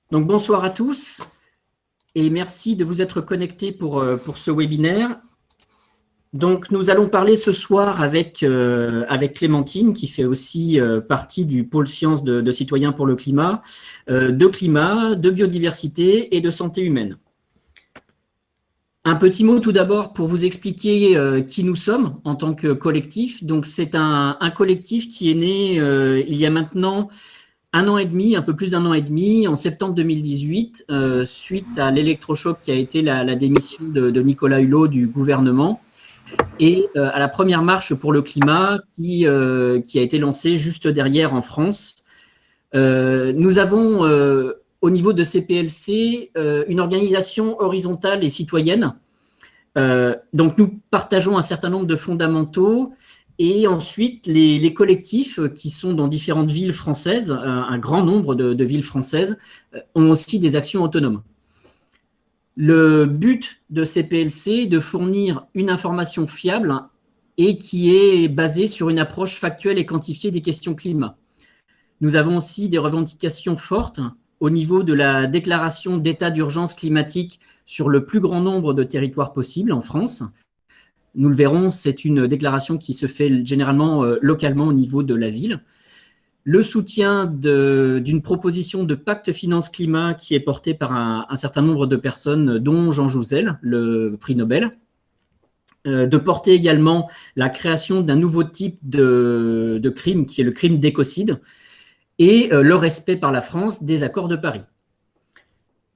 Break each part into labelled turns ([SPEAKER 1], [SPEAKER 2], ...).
[SPEAKER 1] Donc bonsoir à tous et merci de vous être connectés pour ce webinaire. Donc nous allons parler ce soir avec Clémentine qui fait aussi partie du pôle sciences de Citoyens pour le climat, de biodiversité et de santé humaine. Un petit mot tout d'abord pour vous expliquer qui nous sommes en tant que collectif. Donc c'est un collectif qui est né il y a maintenant un an et demi, un peu plus d'un an et demi, en septembre 2018, suite à l'électrochoc qui a été la démission de Nicolas Hulot du gouvernement et à la première marche pour le climat qui a été lancée juste derrière en France. Nous avons au niveau de CPLC une organisation horizontale et citoyenne. Donc nous partageons un certain nombre de fondamentaux. Et ensuite, les collectifs qui sont dans différentes villes françaises, un grand nombre de villes françaises, ont aussi des actions autonomes. Le but de CPLC est de fournir une information fiable et qui est basée sur une approche factuelle et quantifiée des questions climat. Nous avons aussi des revendications fortes au niveau de la déclaration d'état d'urgence climatique sur le plus grand nombre de territoires possibles en France. Nous le verrons, c'est une déclaration qui se fait généralement localement au niveau de la ville. Le soutien d'une proposition de pacte finance-climat qui est portée par un certain nombre de personnes, dont Jean Jouzel, le prix Nobel. De porter également la création d'un nouveau type de crime, qui est le crime d'écocide, et le respect par la France des accords de Paris.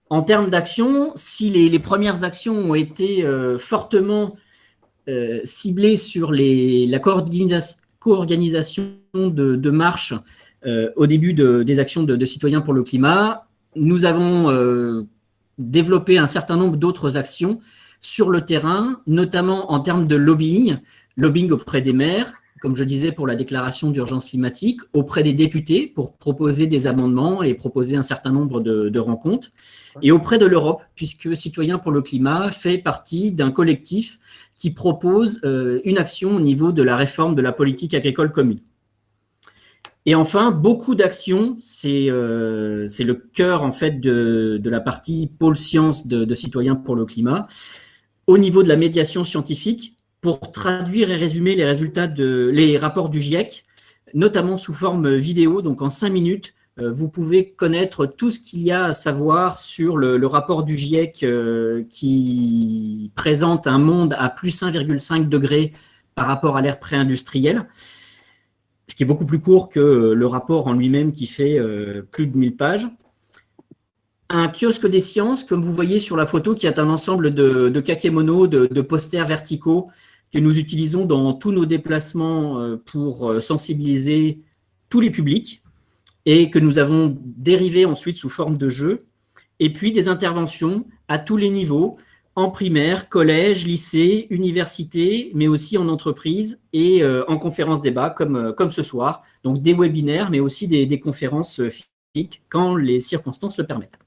[SPEAKER 1] En termes d'action, si les premières actions ont été fortement ciblé sur la co-organisation de marches au début des actions de citoyens pour le climat. Nous avons développé un certain nombre d'autres actions sur le terrain, notamment en termes de lobbying auprès des maires, comme je disais pour la déclaration d'urgence climatique, auprès des députés pour proposer des amendements et proposer un certain nombre de rencontres, et auprès de l'Europe, puisque Citoyens pour le climat fait partie d'un collectif qui propose une action au niveau de la réforme de la politique agricole commune. Et enfin, beaucoup d'actions, c'est le cœur en fait de la partie pôle sciences de Citoyens pour le climat, au niveau de la médiation scientifique, pour traduire et résumer les résultats les rapports du GIEC, notamment sous forme vidéo, donc en 5 minutes, vous pouvez connaître tout ce qu'il y a à savoir sur le rapport du GIEC qui présente un monde à plus 1,5 degrés par rapport à l'ère pré-industrielle, ce qui est beaucoup plus court que le rapport en lui-même qui fait plus de 1000 pages. Un kiosque des sciences, comme vous voyez sur la photo, qui est un ensemble de kakémonos, de posters verticaux que nous utilisons dans tous nos déplacements pour sensibiliser tous les publics et que nous avons dérivé ensuite sous forme de jeu. Et puis des interventions à tous les niveaux, en primaire, collège, lycée, université, mais aussi en entreprise et en conférence-débat comme ce soir. Donc des webinaires, mais aussi des conférences physiques quand les circonstances le permettent.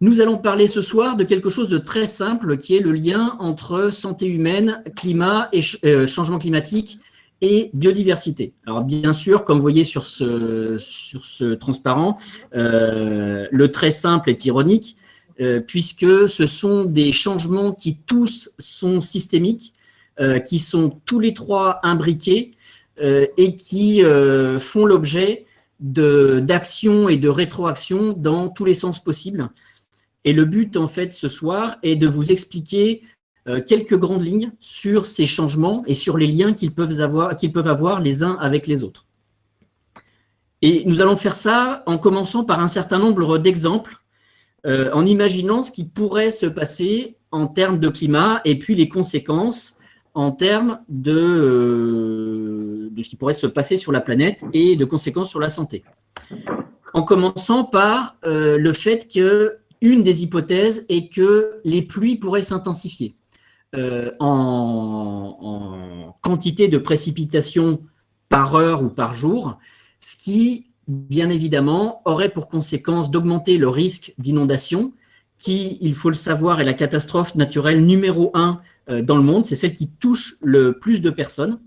[SPEAKER 1] Nous allons parler ce soir de quelque chose de très simple qui est le lien entre santé humaine, climat et changement climatique et biodiversité. Alors bien sûr, comme vous voyez sur ce transparent, le très simple est ironique puisque ce sont des changements qui tous sont systémiques, qui sont tous les trois imbriqués et qui font l'objet d'actions et de rétroactions dans tous les sens possibles. Et le but, en fait, ce soir, est de vous expliquer quelques grandes lignes sur ces changements et sur les liens qu'ils peuvent avoir les uns avec les autres. Et nous allons faire ça en commençant par un certain nombre d'exemples, en imaginant ce qui pourrait se passer en termes de climat et puis les conséquences en termes de ce qui pourrait se passer sur la planète et de conséquences sur la santé. En commençant par le fait que une des hypothèses est que les pluies pourraient s'intensifier en quantité de précipitations par heure ou par jour, ce qui, bien évidemment, aurait pour conséquence d'augmenter le risque d'inondation, qui, il faut le savoir, est la catastrophe naturelle numéro 1 dans le monde. C'est celle qui touche le plus de personnes,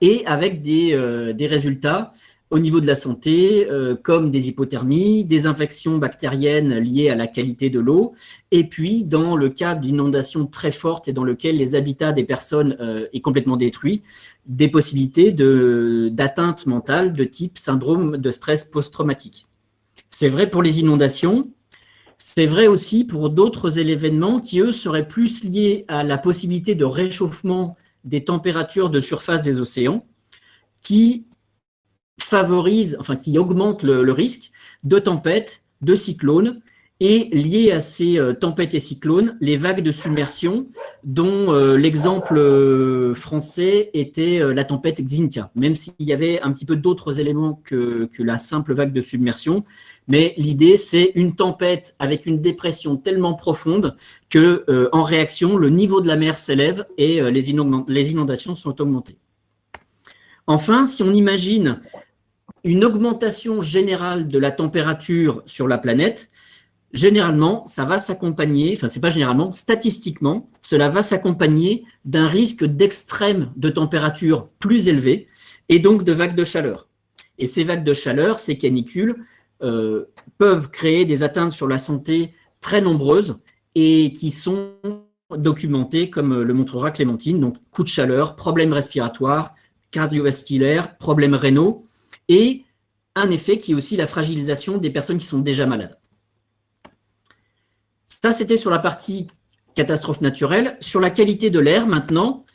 [SPEAKER 1] et avec des résultats au niveau de la santé, comme des hypothermies, des infections bactériennes liées à la qualité de l'eau, et puis dans le cas d'inondations très fortes et dans lequel les habitats des personnes est complètement détruit, des possibilités d'atteinte mentale de type syndrome de stress post-traumatique. C'est vrai pour les inondations, c'est vrai aussi pour d'autres événements qui, eux, seraient plus liés à la possibilité de réchauffement des températures de surface des océans, qui qui augmente le risque de tempêtes, de cyclones, et lié à ces tempêtes et cyclones, les vagues de submersion, dont l'exemple français était la tempête Xynthia, même s'il y avait un petit peu d'autres éléments que la simple vague de submersion. Mais l'idée, c'est une tempête avec une dépression tellement profonde que, en réaction, le niveau de la mer s'élève et les inondations sont augmentées. Enfin, si on imagine une augmentation générale de la température sur la planète, généralement, ça va s'accompagner, enfin, c'est pas généralement, statistiquement, cela va s'accompagner d'un risque d'extrême de température plus élevé et donc de vagues de chaleur. Et ces vagues de chaleur, ces canicules, peuvent créer des atteintes sur la santé très nombreuses et qui sont documentées, comme le montrera Clémentine, donc coups de chaleur, problèmes respiratoires, cardiovasculaires, problèmes rénaux, et un effet qui est aussi la fragilisation des personnes qui sont déjà malades. Ça, c'était sur la partie catastrophe naturelle. Sur la qualité de l'air, maintenant,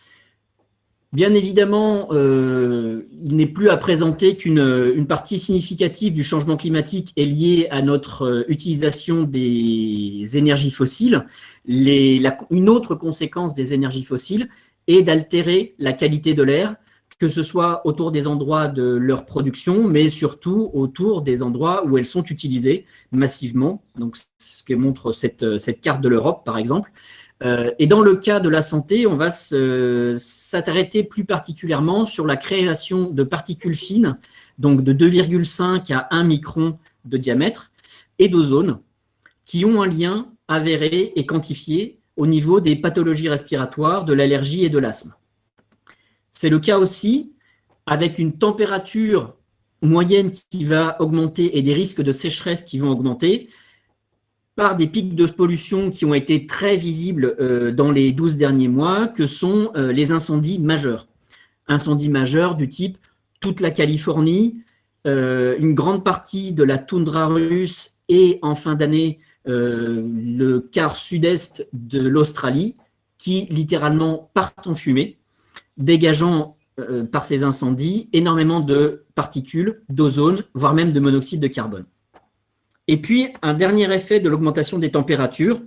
[SPEAKER 1] bien évidemment, il n'est plus à présenter qu'une partie significative du changement climatique est liée à notre utilisation des énergies fossiles. Une autre conséquence des énergies fossiles est d'altérer la qualité de l'air, que ce soit autour des endroits de leur production, mais surtout autour des endroits où elles sont utilisées massivement. Donc, ce que montre cette carte de l'Europe, par exemple. Et dans le cas de la santé, on va s'arrêter plus particulièrement sur la création de particules fines, donc de 2,5 à 1 micron de diamètre, et d'ozone, qui ont un lien avéré et quantifié au niveau des pathologies respiratoires, de l'allergie et de l'asthme. C'est le cas aussi avec une température moyenne qui va augmenter et des risques de sécheresse qui vont augmenter par des pics de pollution qui ont été très visibles dans les 12 derniers mois, que sont les incendies majeurs. Incendies majeurs du type toute la Californie, une grande partie de la toundra russe et en fin d'année le quart sud-est de l'Australie qui littéralement partent en fumée, dégageant par ces incendies énormément de particules, d'ozone, voire même de monoxyde de carbone. Et puis, un dernier effet de l'augmentation des températures,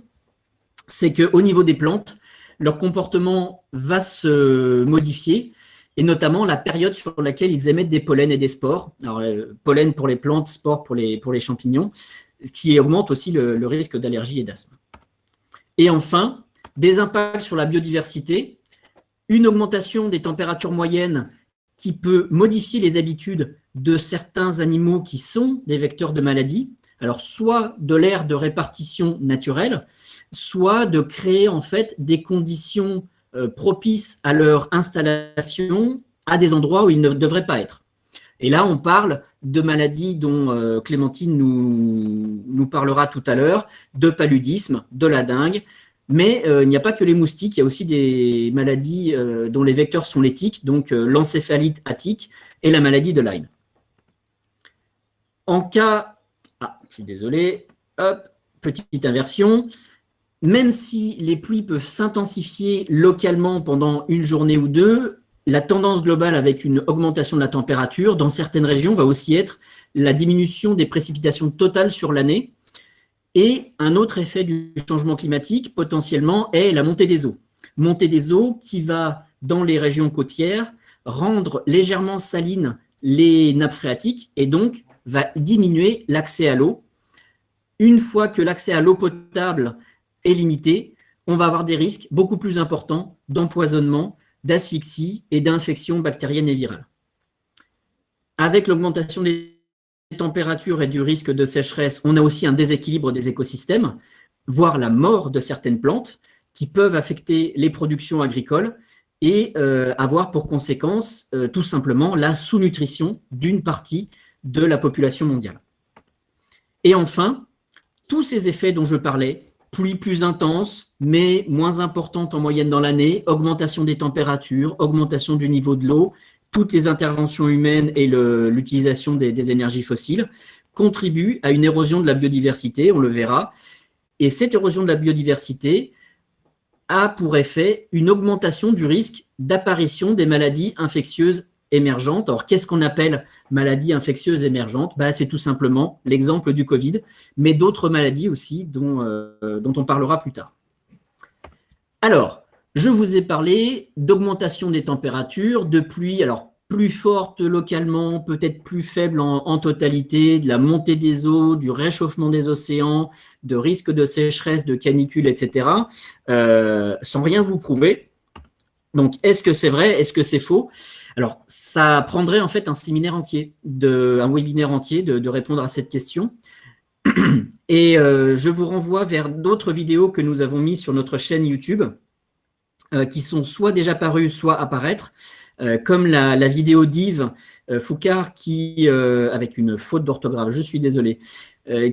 [SPEAKER 1] c'est qu'au niveau des plantes, leur comportement va se modifier, et notamment la période sur laquelle ils émettent des pollens et des spores. Alors, pollen pour les plantes, spores pour les champignons, ce qui augmente aussi le risque d'allergie et d'asthme. Et enfin, des impacts sur la biodiversité, une augmentation des températures moyennes qui peut modifier les habitudes de certains animaux qui sont des vecteurs de maladies, alors soit de l'aire de répartition naturelle, soit de créer en fait des conditions propices à leur installation à des endroits où ils ne devraient pas être. Et là, on parle de maladies dont Clémentine nous parlera tout à l'heure, de paludisme, de la dengue. Mais il n'y a pas que les moustiques, il y a aussi des maladies dont les vecteurs sont les tiques, donc l'encéphalite à tique et la maladie de Lyme. En cas, je suis désolé, hop, petite inversion, même si les pluies peuvent s'intensifier localement pendant une journée ou deux, la tendance globale avec une augmentation de la température dans certaines régions va aussi être la diminution des précipitations totales sur l'année. Et un autre effet du changement climatique, potentiellement, est la montée des eaux. Montée des eaux qui va, dans les régions côtières, rendre légèrement salines les nappes phréatiques et donc va diminuer l'accès à l'eau. Une fois que l'accès à l'eau potable est limité, on va avoir des risques beaucoup plus importants d'empoisonnement, d'asphyxie et d'infections bactériennes et virales. Avec l'augmentation des températures et du risque de sécheresse, on a aussi un déséquilibre des écosystèmes, voire la mort de certaines plantes qui peuvent affecter les productions agricoles et avoir pour conséquence tout simplement la sous-nutrition d'une partie de la population mondiale. Et enfin, tous ces effets dont je parlais, pluie plus intense, mais moins importante en moyenne dans l'année, augmentation des températures, augmentation du niveau de l'eau, toutes les interventions humaines et l'utilisation des énergies fossiles contribuent à une érosion de la biodiversité, on le verra. Et cette érosion de la biodiversité a pour effet une augmentation du risque d'apparition des maladies infectieuses émergentes. Alors, qu'est-ce qu'on appelle maladies infectieuses émergentes? C'est tout simplement l'exemple du Covid, mais d'autres maladies aussi dont on parlera plus tard. Alors, je vous ai parlé d'augmentation des températures, de pluie, alors plus forte localement, peut-être plus faible en totalité, de la montée des eaux, du réchauffement des océans, de risques de sécheresse, de canicules, etc., sans rien vous prouver. Donc, est-ce que c'est vrai? Est-ce que c'est faux? Alors, ça prendrait en fait un séminaire entier, un webinaire entier de répondre à cette question. Et je vous renvoie vers d'autres vidéos que nous avons mises sur notre chaîne YouTube, qui sont soit déjà parues, soit à apparaître, comme la vidéo d'Yves Foucard, avec une faute d'orthographe, je suis désolé,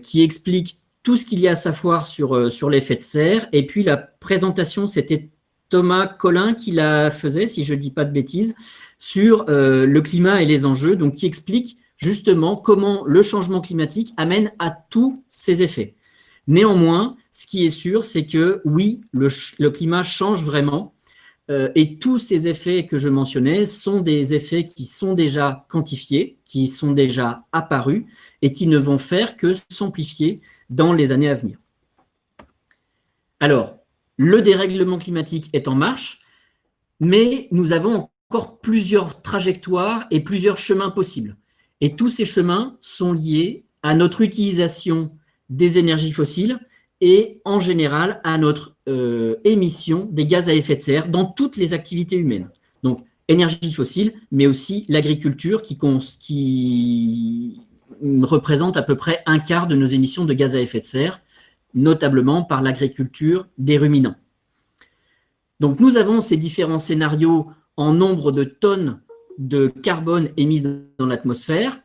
[SPEAKER 1] qui explique tout ce qu'il y a à savoir sur l'effet de serre. Et puis la présentation, c'était Thomas Collin qui la faisait, si je ne dis pas de bêtises, sur le climat et les enjeux, donc qui explique justement comment le changement climatique amène à tous ces effets. Néanmoins, ce qui est sûr, c'est que oui, le climat change vraiment, et tous ces effets que je mentionnais sont des effets qui sont déjà quantifiés, qui sont déjà apparus et qui ne vont faire que s'amplifier dans les années à venir. Alors, le dérèglement climatique est en marche, mais nous avons encore plusieurs trajectoires et plusieurs chemins possibles. Et tous ces chemins sont liés à notre utilisation des énergies fossiles et en général à notre émission des gaz à effet de serre dans toutes les activités humaines. Donc, énergie fossile, mais aussi l'agriculture qui représente à peu près un quart de nos émissions de gaz à effet de serre, notamment par l'agriculture des ruminants. Donc, nous avons ces différents scénarios en nombre de tonnes de carbone émises dans l'atmosphère,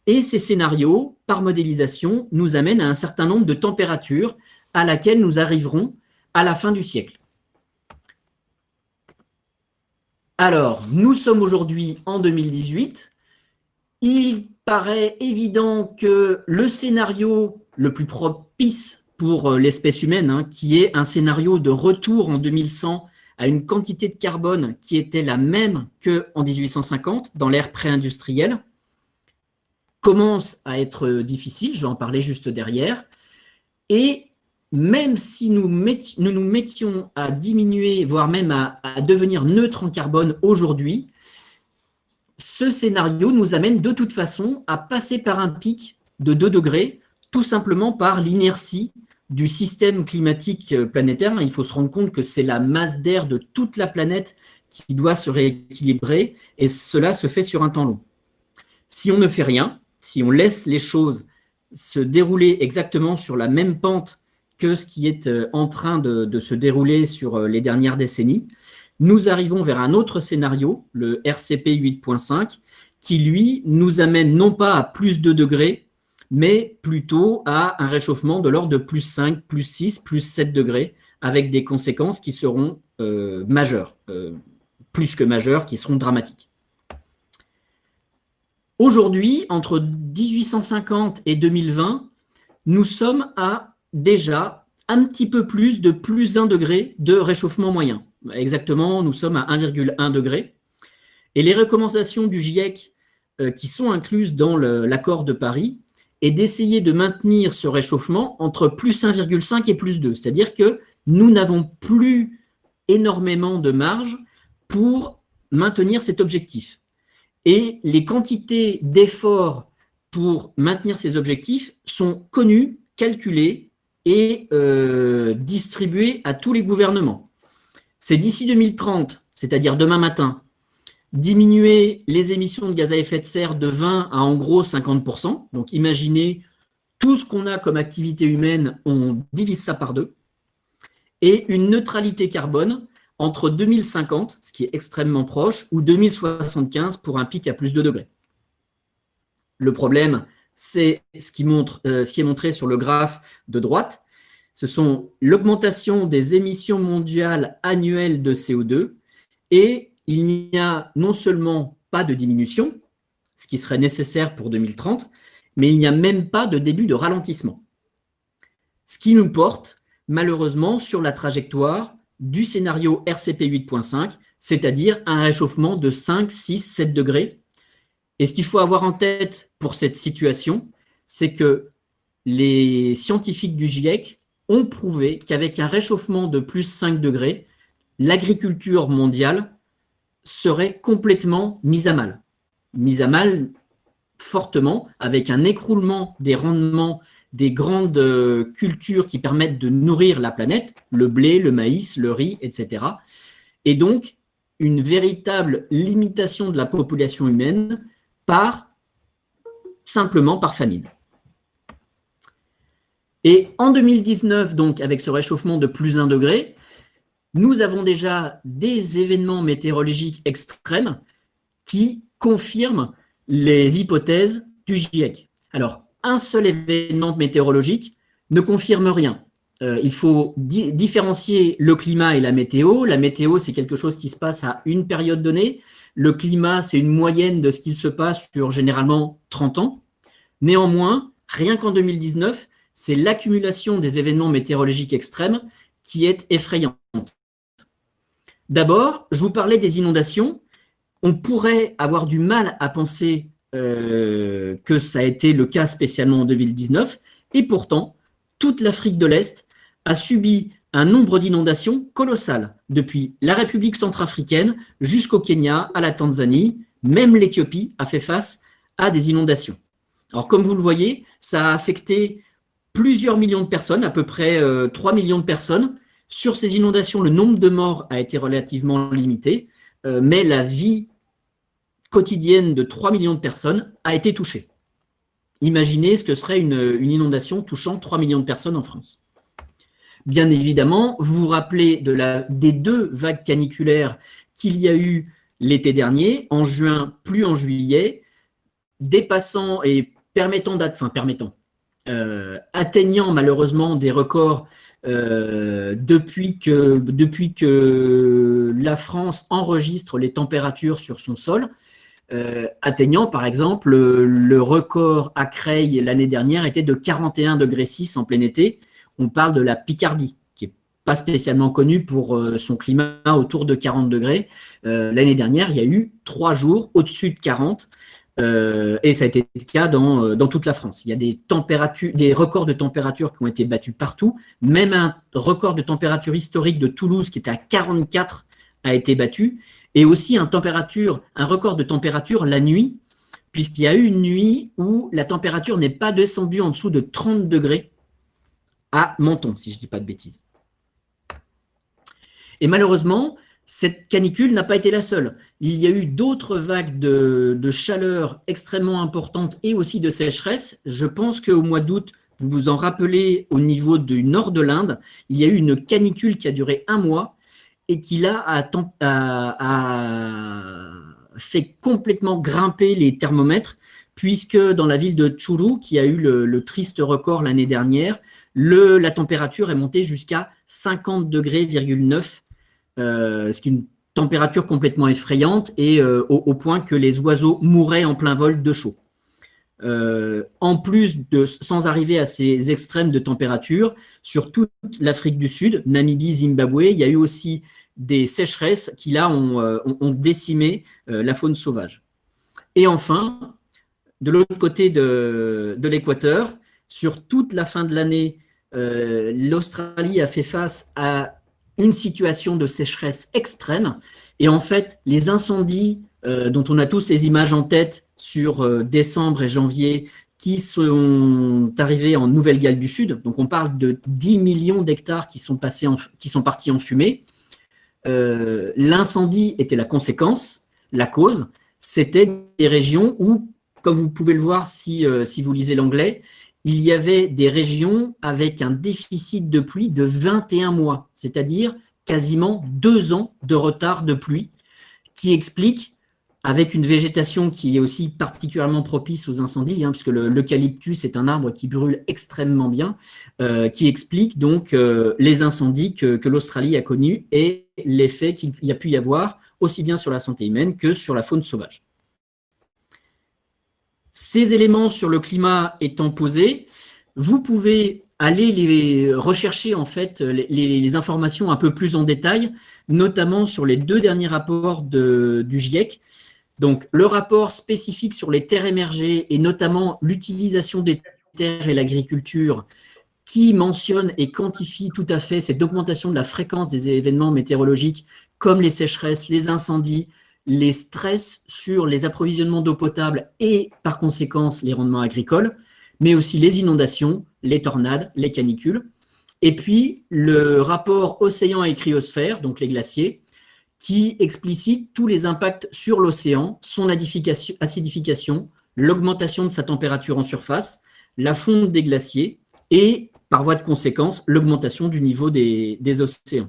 [SPEAKER 1] et ces scénarios, par modélisation, nous amènent à un certain nombre de températures à laquelle nous arriverons à la fin du siècle. Alors, nous sommes aujourd'hui en 2018. Il paraît évident que le scénario le plus propice pour l'espèce humaine, qui est un scénario de retour en 2100 à une quantité de carbone qui était la même qu'en 1850, dans l'ère pré-industrielle, commence à être difficile, je vais en parler juste derrière, et même si nous nous mettions à diminuer, voire même à devenir neutre en carbone aujourd'hui, ce scénario nous amène de toute façon à passer par un pic de 2 degrés, tout simplement par l'inertie du système climatique planétaire. Il faut se rendre compte que c'est la masse d'air de toute la planète qui doit se rééquilibrer, et cela se fait sur un temps long. Si on ne fait rien, si on laisse les choses se dérouler exactement sur la même pente que ce qui est en train de se dérouler sur les dernières décennies, nous arrivons vers un autre scénario, le RCP 8.5, qui, lui, nous amène non pas à plus 2 degrés, mais plutôt à un réchauffement de l'ordre de plus 5, plus 6, plus 7 degrés, avec des conséquences qui seront majeures, plus que majeures, qui seront dramatiques. Aujourd'hui, entre 1850 et 2020, nous sommes à déjà un petit peu plus de plus 1 degré de réchauffement moyen. Exactement, nous sommes à 1,1 degré. Et les recommandations du GIEC qui sont incluses dans l'accord de Paris est d'essayer de maintenir ce réchauffement entre plus 1,5 et plus 2. C'est-à-dire que nous n'avons plus énormément de marge pour maintenir cet objectif. Et les quantités d'efforts pour maintenir ces objectifs sont connues, calculées et distribuées à tous les gouvernements. C'est d'ici 2030, c'est-à-dire demain matin, diminuer les émissions de gaz à effet de serre de 20 à en gros 50%. Donc imaginez tout ce qu'on a comme activité humaine, on divise ça par 2. Et une neutralité carbone entre 2050, ce qui est extrêmement proche, ou 2075 pour un pic à plus 2 degrés. Le problème, c'est ce qui est montré sur le graphe de droite. Ce sont l'augmentation des émissions mondiales annuelles de CO2 et il n'y a non seulement pas de diminution, ce qui serait nécessaire pour 2030, mais il n'y a même pas de début de ralentissement. Ce qui nous porte malheureusement sur la trajectoire du scénario RCP 8.5, c'est-à-dire un réchauffement de 5, 6, 7 degrés. Et ce qu'il faut avoir en tête pour cette situation, c'est que les scientifiques du GIEC ont prouvé qu'avec un réchauffement de plus 5 degrés, l'agriculture mondiale serait complètement mise à mal fortement, avec un écroulement des rendements des grandes cultures qui permettent de nourrir la planète, le blé, le maïs, le riz, etc. Et donc, une véritable limitation de la population humaine simplement par famine. Et en 2019, donc, avec ce réchauffement de plus 1 degré, nous avons déjà des événements météorologiques extrêmes qui confirment les hypothèses du GIEC. Alors, un seul événement météorologique ne confirme rien. Il faut différencier le climat et la météo. La météo, c'est quelque chose qui se passe à une période donnée. Le climat, c'est une moyenne de ce qu'il se passe sur généralement 30 ans. Néanmoins, rien qu'en 2019, c'est l'accumulation des événements météorologiques extrêmes qui est effrayante. D'abord, je vous parlais des inondations. On pourrait avoir du mal à penser que ça a été le cas spécialement en 2019, et pourtant, toute l'Afrique de l'Est a subi un nombre d'inondations colossal, depuis la République centrafricaine jusqu'au Kenya, à la Tanzanie, même l'Éthiopie a fait face à des inondations. Alors comme vous le voyez, ça a affecté plusieurs millions de personnes, à peu près 3 millions de personnes. Sur ces inondations, le nombre de morts a été relativement limité, mais la vie quotidienne de 3 millions de personnes a été touchée. Imaginez ce que serait une inondation touchant 3 millions de personnes en France. Bien évidemment, vous vous rappelez des 2 vagues caniculaires qu'il y a eu l'été dernier, en juin, plus en juillet, dépassant et atteignant malheureusement des records depuis que la France enregistre les températures sur son sol, atteignant par exemple le record à Creil l'année dernière était de 41,6 degrés en plein été. On parle de la Picardie, qui n'est pas spécialement connue pour son climat autour de 40 degrés. L'année dernière, il y a eu 3 jours au-dessus de 40, et ça a été le cas dans toute la France. Il y a des records de température qui ont été battus partout. Même un record de température historique de Toulouse, qui était à 44, a été battu. Et aussi un record de température la nuit, puisqu'il y a eu une nuit où la température n'est pas descendue en dessous de 30 degrés à Menton, si je ne dis pas de bêtises. Et malheureusement, cette canicule n'a pas été la seule. Il y a eu d'autres vagues de chaleur extrêmement importantes et aussi de sécheresse. Je pense qu'au mois d'août, vous vous en rappelez, au niveau du nord de l'Inde, il y a eu une canicule qui a duré 1 mois et qui là a fait complètement grimper les thermomètres, puisque dans la ville de Churu, qui a eu le triste record l'année dernière, la température est montée jusqu'à 50,9 degrés, ce qui est une température complètement effrayante et au point que les oiseaux mouraient en plein vol de chaud. En plus, sans arriver à ces extrêmes de température, sur toute l'Afrique du Sud, Namibie, Zimbabwe, il y a eu aussi des sécheresses qui là ont décimé la faune sauvage. Et enfin, de l'autre côté de l'équateur, sur toute la fin de l'année, l'Australie a fait face à une situation de sécheresse extrême. Et en fait, les incendies dont on a tous ces images en tête sur décembre et janvier qui sont arrivés en Nouvelle-Galles du Sud, donc on parle de 10 millions d'hectares qui sont partis en fumée. L'incendie était la conséquence, la cause, c'était des régions où, comme vous pouvez le voir si vous lisez l'anglais, il y avait des régions avec un déficit de pluie de 21 mois, c'est-à-dire quasiment 2 ans de retard de pluie, qui explique, avec une végétation qui est aussi particulièrement propice aux incendies, puisque l'eucalyptus est un arbre qui brûle extrêmement bien, qui explique donc les incendies que l'Australie a connus et l'effet qu'il y a pu y avoir aussi bien sur la santé humaine que sur la faune sauvage. Ces éléments sur le climat étant posés, vous pouvez aller les rechercher en fait les informations un peu plus en détail, notamment sur les 2 derniers rapports du GIEC. Donc, le rapport spécifique sur les terres émergées et notamment l'utilisation des terres et l'agriculture qui mentionne et quantifie tout à fait cette augmentation de la fréquence des événements météorologiques comme les sécheresses, les incendies, les stress sur les approvisionnements d'eau potable et par conséquence les rendements agricoles, mais aussi les inondations, les tornades, les canicules. Et puis le rapport océan et cryosphère, donc les glaciers, qui explicite tous les impacts sur l'océan, son acidification, l'augmentation de sa température en surface, la fonte des glaciers et, par voie de conséquence, l'augmentation du niveau des océans.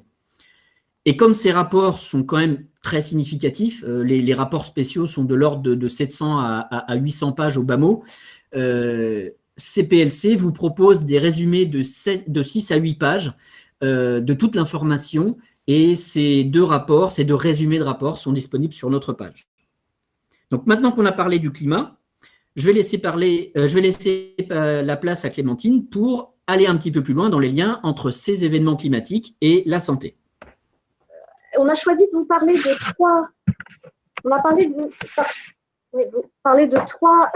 [SPEAKER 1] Et comme ces rapports sont quand même très significatifs, les rapports spéciaux sont de l'ordre de 700 à 800 pages au bas mot, CPLC vous propose des résumés de 6 à 8 pages de toute l'information, et ces 2 rapports, ces 2 résumés de rapports sont disponibles sur notre page. Donc maintenant qu'on a parlé du climat, je vais laisser la place à Clémentine pour aller un petit peu plus loin dans les liens entre ces événements climatiques et la santé.
[SPEAKER 2] On a choisi de vous parler de 3. On a parlé de 3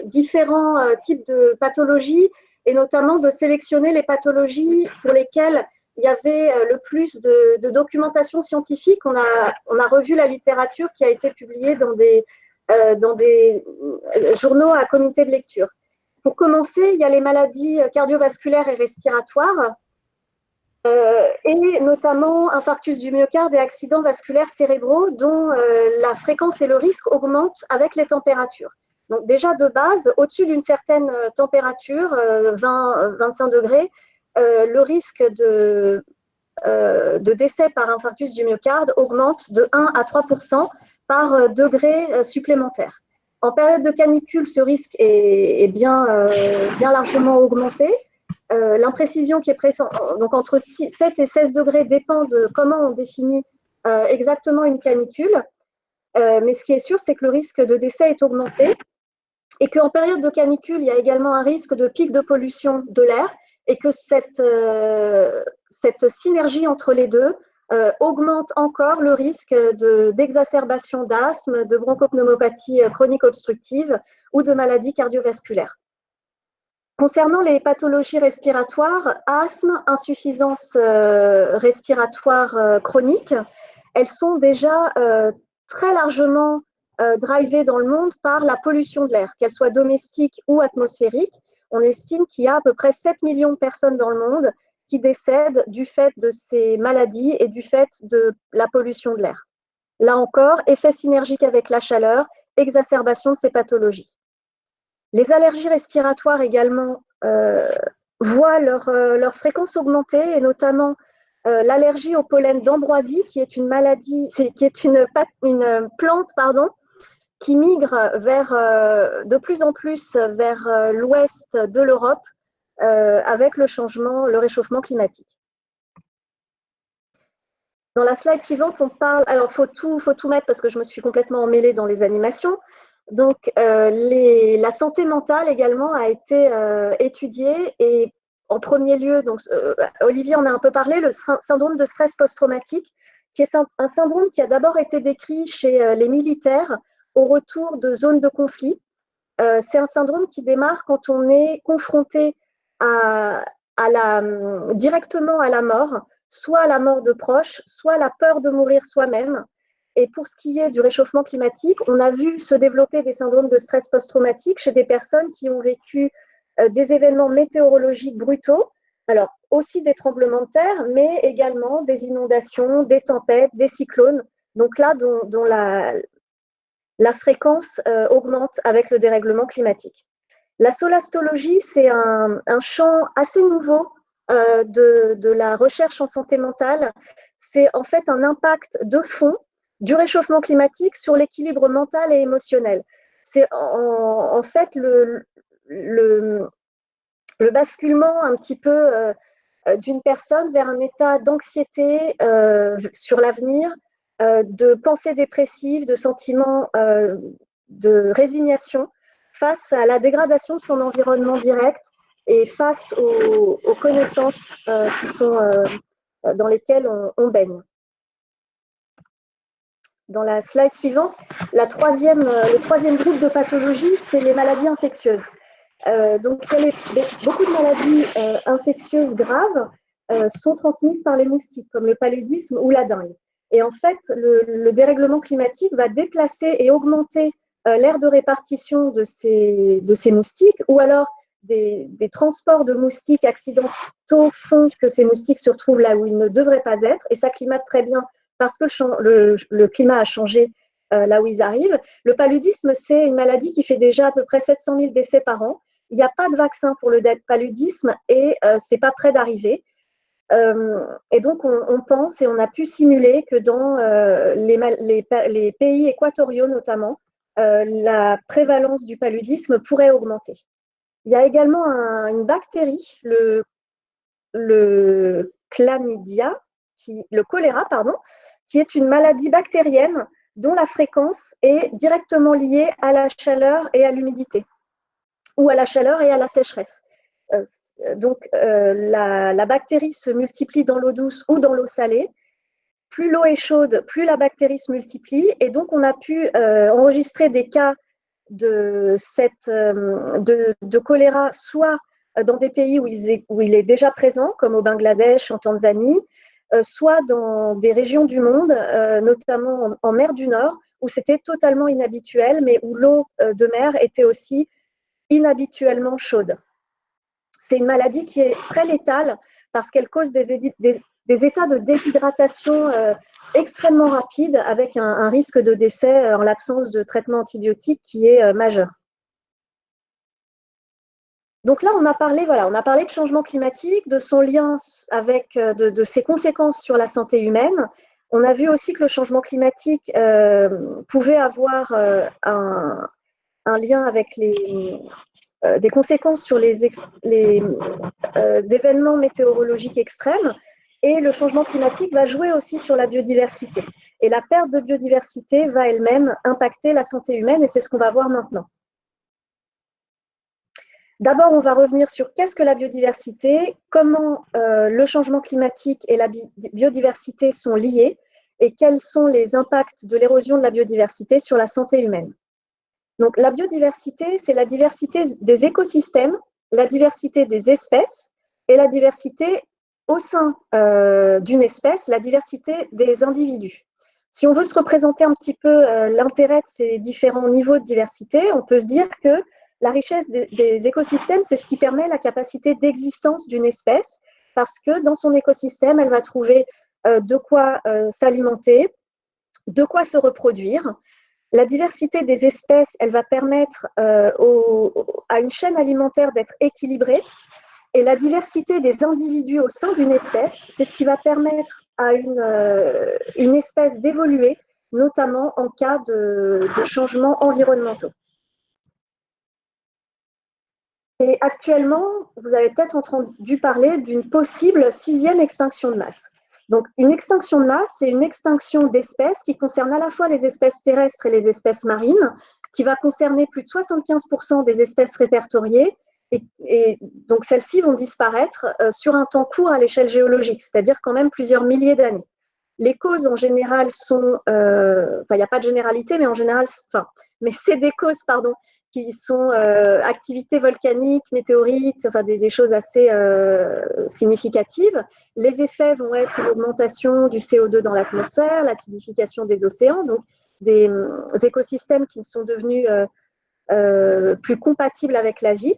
[SPEAKER 2] différents types de pathologies et notamment de sélectionner les pathologies pour lesquelles il y avait le plus de documentation scientifique. On a revu la littérature qui a été publiée dans des journaux à comité de lecture. Pour commencer, il y a les maladies cardiovasculaires et respiratoires, et notamment infarctus du myocarde et accidents vasculaires cérébraux dont la fréquence et le risque augmentent avec les températures. Donc déjà de base, au-dessus d'une certaine température, 20-25 degrés, le risque de décès par infarctus du myocarde augmente de 1 à 3% par degré supplémentaire. En période de canicule, ce risque est bien largement augmenté. L'imprécision qui est présente, donc entre 7 et 16 degrés, dépend de comment on définit exactement une canicule. Mais ce qui est sûr, c'est que le risque de décès est augmenté et qu'en période de canicule, il y a également un risque de pic de pollution de l'air et que cette synergie entre les deux augmente encore le risque d'exacerbation d'asthme, de bronchopneumopathie chronique obstructive ou de maladies cardiovasculaires. Concernant les pathologies respiratoires, asthme, insuffisance respiratoire chronique, elles sont déjà très largement drivées dans le monde par la pollution de l'air, qu'elle soit domestique ou atmosphérique. On estime qu'il y a à peu près 7 millions de personnes dans le monde qui décèdent du fait de ces maladies et du fait de la pollution de l'air. Là encore, effet synergique avec la chaleur, exacerbation de ces pathologies. Les allergies respiratoires également voient leur fréquence augmenter, et notamment l'allergie au pollen d'ambroisie, qui est une maladie, qui est une plante, qui migre de plus en plus vers l'ouest de l'Europe avec le réchauffement climatique. Dans la slide suivante, on parle, alors faut tout mettre parce que je me suis complètement emmêlée dans les animations. Donc, la santé mentale également a été étudiée, et en premier lieu, donc, Olivier en a un peu parlé, le syndrome de stress post-traumatique, qui est un syndrome qui a d'abord été décrit chez les militaires au retour de zones de conflit. C'est un syndrome qui démarre quand on est confronté directement à la mort, soit à la mort de proches, soit à la peur de mourir soi-même. Et pour ce qui est du réchauffement climatique, on a vu se développer des syndromes de stress post-traumatique chez des personnes qui ont vécu des événements météorologiques brutaux, alors aussi des tremblements de terre, mais également des inondations, des tempêtes, des cyclones, donc là dont la fréquence augmente avec le dérèglement climatique. La solastologie, c'est un champ assez nouveau de la recherche en santé mentale, c'est en fait un impact de fond du réchauffement climatique sur l'équilibre mental et émotionnel. C'est en fait le basculement un petit peu d'une personne vers un état d'anxiété sur l'avenir, de pensée dépressive, de sentiments de résignation face à la dégradation de son environnement direct et face aux connaissances qui sont, dans lesquelles on baigne. Dans la slide suivante, le troisième groupe de pathologies, c'est les maladies infectieuses. Donc, beaucoup de maladies infectieuses graves sont transmises par les moustiques, comme le paludisme ou la dengue. Et en fait, le dérèglement climatique va déplacer et augmenter l'aire de répartition de ces moustiques, ou alors des transports de moustiques accidentaux font que ces moustiques se retrouvent là où ils ne devraient pas être, et ça climate très bien parce que le climat a changé là où ils arrivent. Le paludisme, c'est une maladie qui fait déjà à peu près 700 000 décès par an. Il n'y a pas de vaccin pour le paludisme et ce n'est pas près d'arriver. Et donc, on pense et on a pu simuler que dans les pays équatoriaux notamment, la prévalence du paludisme pourrait augmenter. Il y a également une bactérie, le chlamydia, le choléra, pardon, qui est une maladie bactérienne dont la fréquence est directement liée à la chaleur et à l'humidité, ou à la chaleur et à la sécheresse. Donc, la bactérie se multiplie dans l'eau douce ou dans l'eau salée. Plus l'eau est chaude, plus la bactérie se multiplie. Et donc, on a pu enregistrer des cas de choléra, soit dans des pays où il est déjà présent, comme au Bangladesh, en Tanzanie, soit dans des régions du monde, notamment en mer du Nord, où c'était totalement inhabituel, mais où l'eau de mer était aussi inhabituellement chaude. C'est une maladie qui est très létale parce qu'elle cause des états de déshydratation extrêmement rapides avec un risque de décès en l'absence de traitement antibiotique qui est majeur. Donc là, on a parlé de changement climatique, de son lien avec, de ses conséquences sur la santé humaine. On a vu aussi que le changement climatique pouvait avoir un lien avec des conséquences sur les événements météorologiques extrêmes, et le changement climatique va jouer aussi sur la biodiversité. Et la perte de biodiversité va elle-même impacter la santé humaine, et c'est ce qu'on va voir maintenant. D'abord, on va revenir sur qu'est-ce que la biodiversité, comment le changement climatique et la biodiversité sont liés, et quels sont les impacts de l'érosion de la biodiversité sur la santé humaine. Donc, la biodiversité, c'est la diversité des écosystèmes, la diversité des espèces et la diversité au sein d'une espèce, la diversité des individus. Si on veut se représenter un petit peu l'intérêt de ces différents niveaux de diversité, on peut se dire que la richesse des écosystèmes, c'est ce qui permet la capacité d'existence d'une espèce, parce que dans son écosystème, elle va trouver de quoi s'alimenter, de quoi se reproduire. La diversité des espèces, elle va permettre à une chaîne alimentaire d'être équilibrée. Et la diversité des individus au sein d'une espèce, c'est ce qui va permettre à une espèce d'évoluer, notamment en cas de changements environnementaux. Et actuellement, vous avez peut-être entendu parler d'une possible 6e extinction de masse. Donc, une extinction de masse, c'est une extinction d'espèces qui concerne à la fois les espèces terrestres et les espèces marines, qui va concerner plus de 75% des espèces répertoriées, et donc celles-ci vont disparaître sur un temps court à l'échelle géologique, c'est-à-dire quand même plusieurs milliers d'années. Les causes en général sont, il n'y a pas de généralité, mais en général, mais c'est des causes, pardon, qui sont activités volcaniques, météorites, des choses assez significatives. Les effets vont être l'augmentation du CO2 dans l'atmosphère, l'acidification des océans, donc des écosystèmes qui sont devenus plus compatibles avec la vie,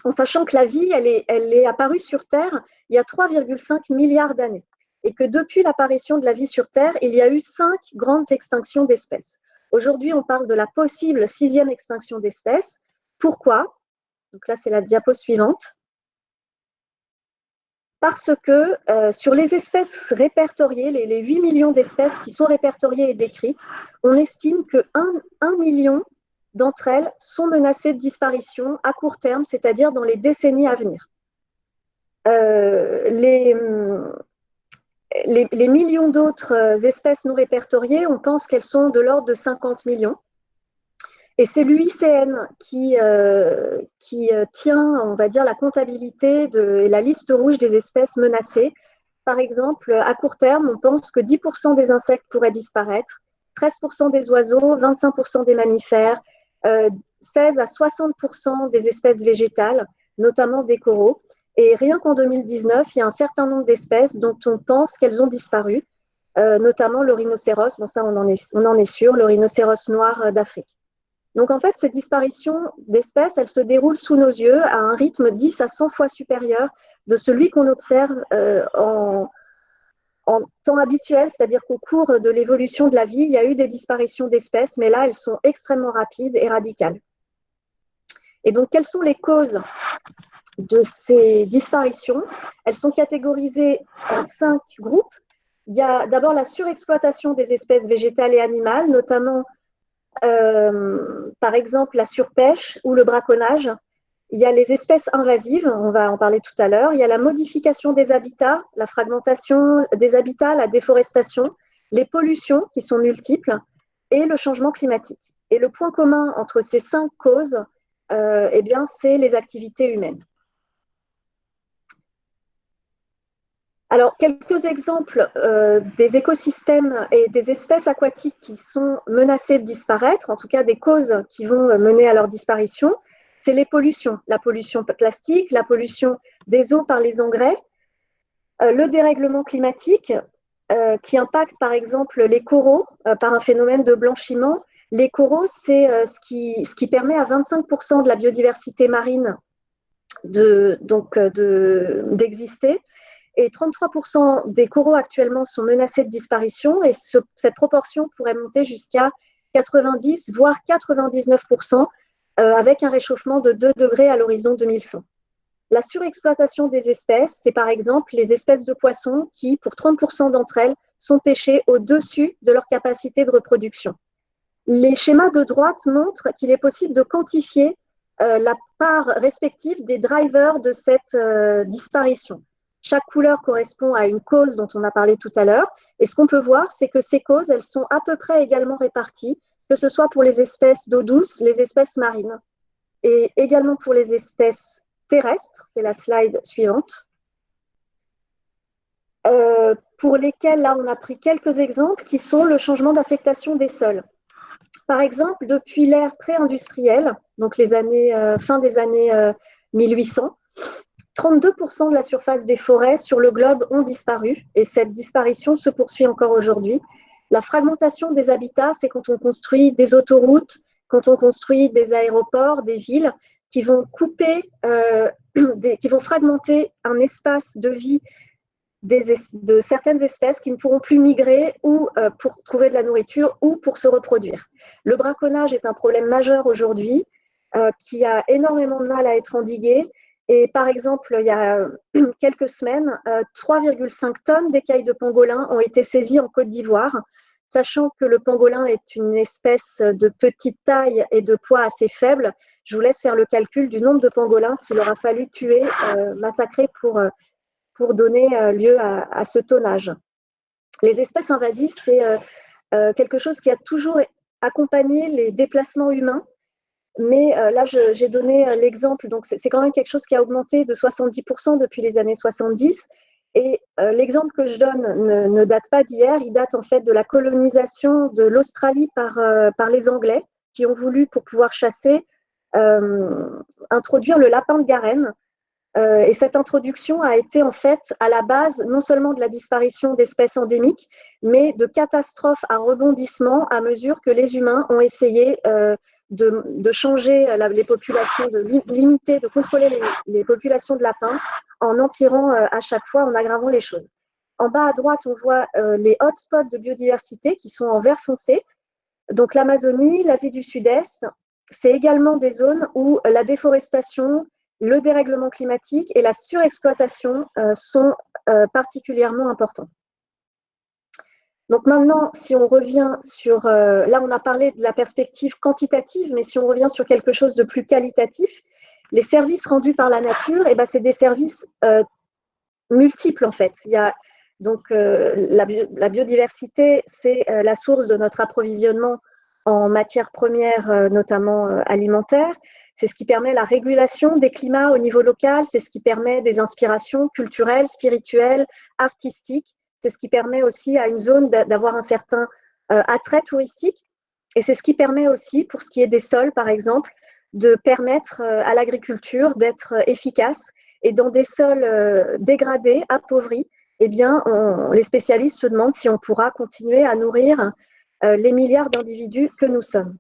[SPEAKER 2] en sachant que la vie, elle est apparue sur Terre il y a 3,5 milliards d'années, et que depuis l'apparition de la vie sur Terre, il y a eu 5 grandes extinctions d'espèces. Aujourd'hui, on parle de la possible 6e extinction d'espèces. Pourquoi? Donc là, c'est la diapo suivante. parce que sur les espèces répertoriées, les 8 millions d'espèces qui sont répertoriées et décrites, on estime que 1 million d'entre elles sont menacées de disparition à court terme, c'est-à-dire dans les décennies à venir. Les millions d'autres espèces non répertoriées, on pense qu'elles sont de l'ordre de 50 millions. Et c'est l'UICN qui tient, on va dire, la comptabilité et la liste rouge des espèces menacées. Par exemple, à court terme, on pense que 10% des insectes pourraient disparaître, 13% des oiseaux, 25% des mammifères, 16 à 60% des espèces végétales, notamment des coraux. Et rien qu'en 2019, il y a un certain nombre d'espèces dont on pense qu'elles ont disparu, notamment le rhinocéros, bon ça on en est sûr, le rhinocéros noir d'Afrique. Donc en fait, ces disparitions d'espèces, elles se déroulent sous nos yeux à un rythme 10 à 100 fois supérieur de celui qu'on observe en temps habituel, c'est-à-dire qu'au cours de l'évolution de la vie, il y a eu des disparitions d'espèces, mais là, elles sont extrêmement rapides et radicales. Et donc, quelles sont les causes de ces disparitions? Elles sont catégorisées en 5 groupes. Il y a d'abord la surexploitation des espèces végétales et animales, notamment par exemple la surpêche ou le braconnage. Il y a les espèces invasives, on va en parler tout à l'heure. Il y a la modification des habitats, la fragmentation des habitats, la déforestation, les pollutions qui sont multiples et le changement climatique. Et le point commun entre ces 5 causes, eh bien, c'est les activités humaines. Alors, quelques exemples des écosystèmes et des espèces aquatiques qui sont menacées de disparaître, en tout cas des causes qui vont mener à leur disparition, c'est les pollutions. La pollution plastique, la pollution des eaux par les engrais, le dérèglement climatique qui impacte par exemple les coraux par un phénomène de blanchiment. Les coraux, c'est ce qui permet à 25% de la biodiversité marine d'exister. Et 33% des coraux actuellement sont menacés de disparition et cette proportion pourrait monter jusqu'à 90, voire 99% avec un réchauffement de 2 degrés à l'horizon 2100. La surexploitation des espèces, c'est par exemple les espèces de poissons qui, pour 30% d'entre elles, sont pêchées au-dessus de leur capacité de reproduction. Les schémas de droite montrent qu'il est possible de quantifier la part respective des drivers de cette disparition. Chaque couleur correspond à une cause dont on a parlé tout à l'heure. Et ce qu'on peut voir, c'est que ces causes, elles sont à peu près également réparties, que ce soit pour les espèces d'eau douce, les espèces marines, et également pour les espèces terrestres. C'est la slide suivante. Pour lesquelles, là, on a pris quelques exemples qui sont le changement d'affectation des sols. Par exemple, depuis l'ère pré-industrielle, donc les années, fin des années 1800, 32% de la surface des forêts sur le globe ont disparu et cette disparition se poursuit encore aujourd'hui. La fragmentation des habitats, c'est quand on construit des autoroutes, quand on construit des aéroports, des villes qui vont couper, qui vont fragmenter un espace de vie de certaines espèces qui ne pourront plus migrer ou pour trouver de la nourriture ou pour se reproduire. Le braconnage est un problème majeur aujourd'hui qui a énormément de mal à être endigué. Et par exemple, il y a quelques semaines, 3,5 tonnes d'écailles de pangolin ont été saisies en Côte d'Ivoire, sachant que le pangolin est une espèce de petite taille et de poids assez faible. Je vous laisse faire le calcul du nombre de pangolins qu'il aura fallu tuer, massacrer pour donner lieu à ce tonnage. Les espèces invasives, c'est quelque chose qui a toujours accompagné les déplacements humains. Mais là, j'ai donné l'exemple, donc c'est quand même quelque chose qui a augmenté de 70% depuis les années 70. Et l'exemple que je donne ne date pas d'hier, il date en fait de la colonisation de l'Australie par les Anglais qui ont voulu, pour pouvoir chasser, introduire le lapin de Garenne. Et cette introduction a été en fait à la base non seulement de la disparition d'espèces endémiques, mais de catastrophes à rebondissement à mesure que les humains ont essayé de changer les populations, de limiter, de contrôler les populations de lapins en empirant à chaque fois, en aggravant les choses. En bas à droite, on voit les hotspots de biodiversité qui sont en vert foncé. Donc l'Amazonie, l'Asie du Sud-Est, c'est également des zones où la déforestation, le dérèglement climatique et la surexploitation sont particulièrement importants. Donc maintenant, si on revient sur… là, on a parlé de la perspective quantitative, mais si on revient sur quelque chose de plus qualitatif, les services rendus par la nature, eh ben, c'est des services multiples, en fait. Il y a, donc, la biodiversité, c'est la source de notre approvisionnement en matières premières, notamment alimentaires. C'est ce qui permet la régulation des climats au niveau local, c'est ce qui permet des inspirations culturelles, spirituelles, artistiques. C'est ce qui permet aussi à une zone d'avoir un certain attrait touristique. Et c'est ce qui permet aussi, pour ce qui est des sols, par exemple, de permettre à l'agriculture d'être efficace. Et dans des sols dégradés, appauvris, eh bien, les spécialistes se demandent si on pourra continuer à nourrir les milliards d'individus que nous sommes.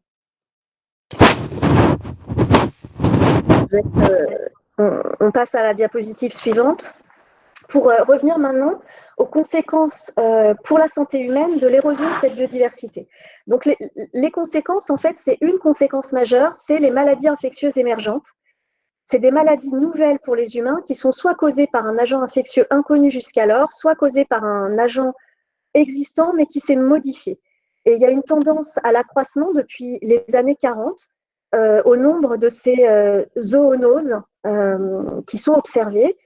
[SPEAKER 2] On passe à la diapositive suivante. Pour revenir maintenant aux conséquences pour la santé humaine de l'érosion de cette biodiversité. Donc les conséquences, en fait, c'est une conséquence majeure, c'est les maladies infectieuses émergentes. C'est des maladies nouvelles pour les humains qui sont soit causées par un agent infectieux inconnu jusqu'alors, soit causées par un agent existant mais qui s'est modifié. Et il y a une tendance à l'accroissement depuis les années 40 au nombre de ces zoonoses qui sont observées,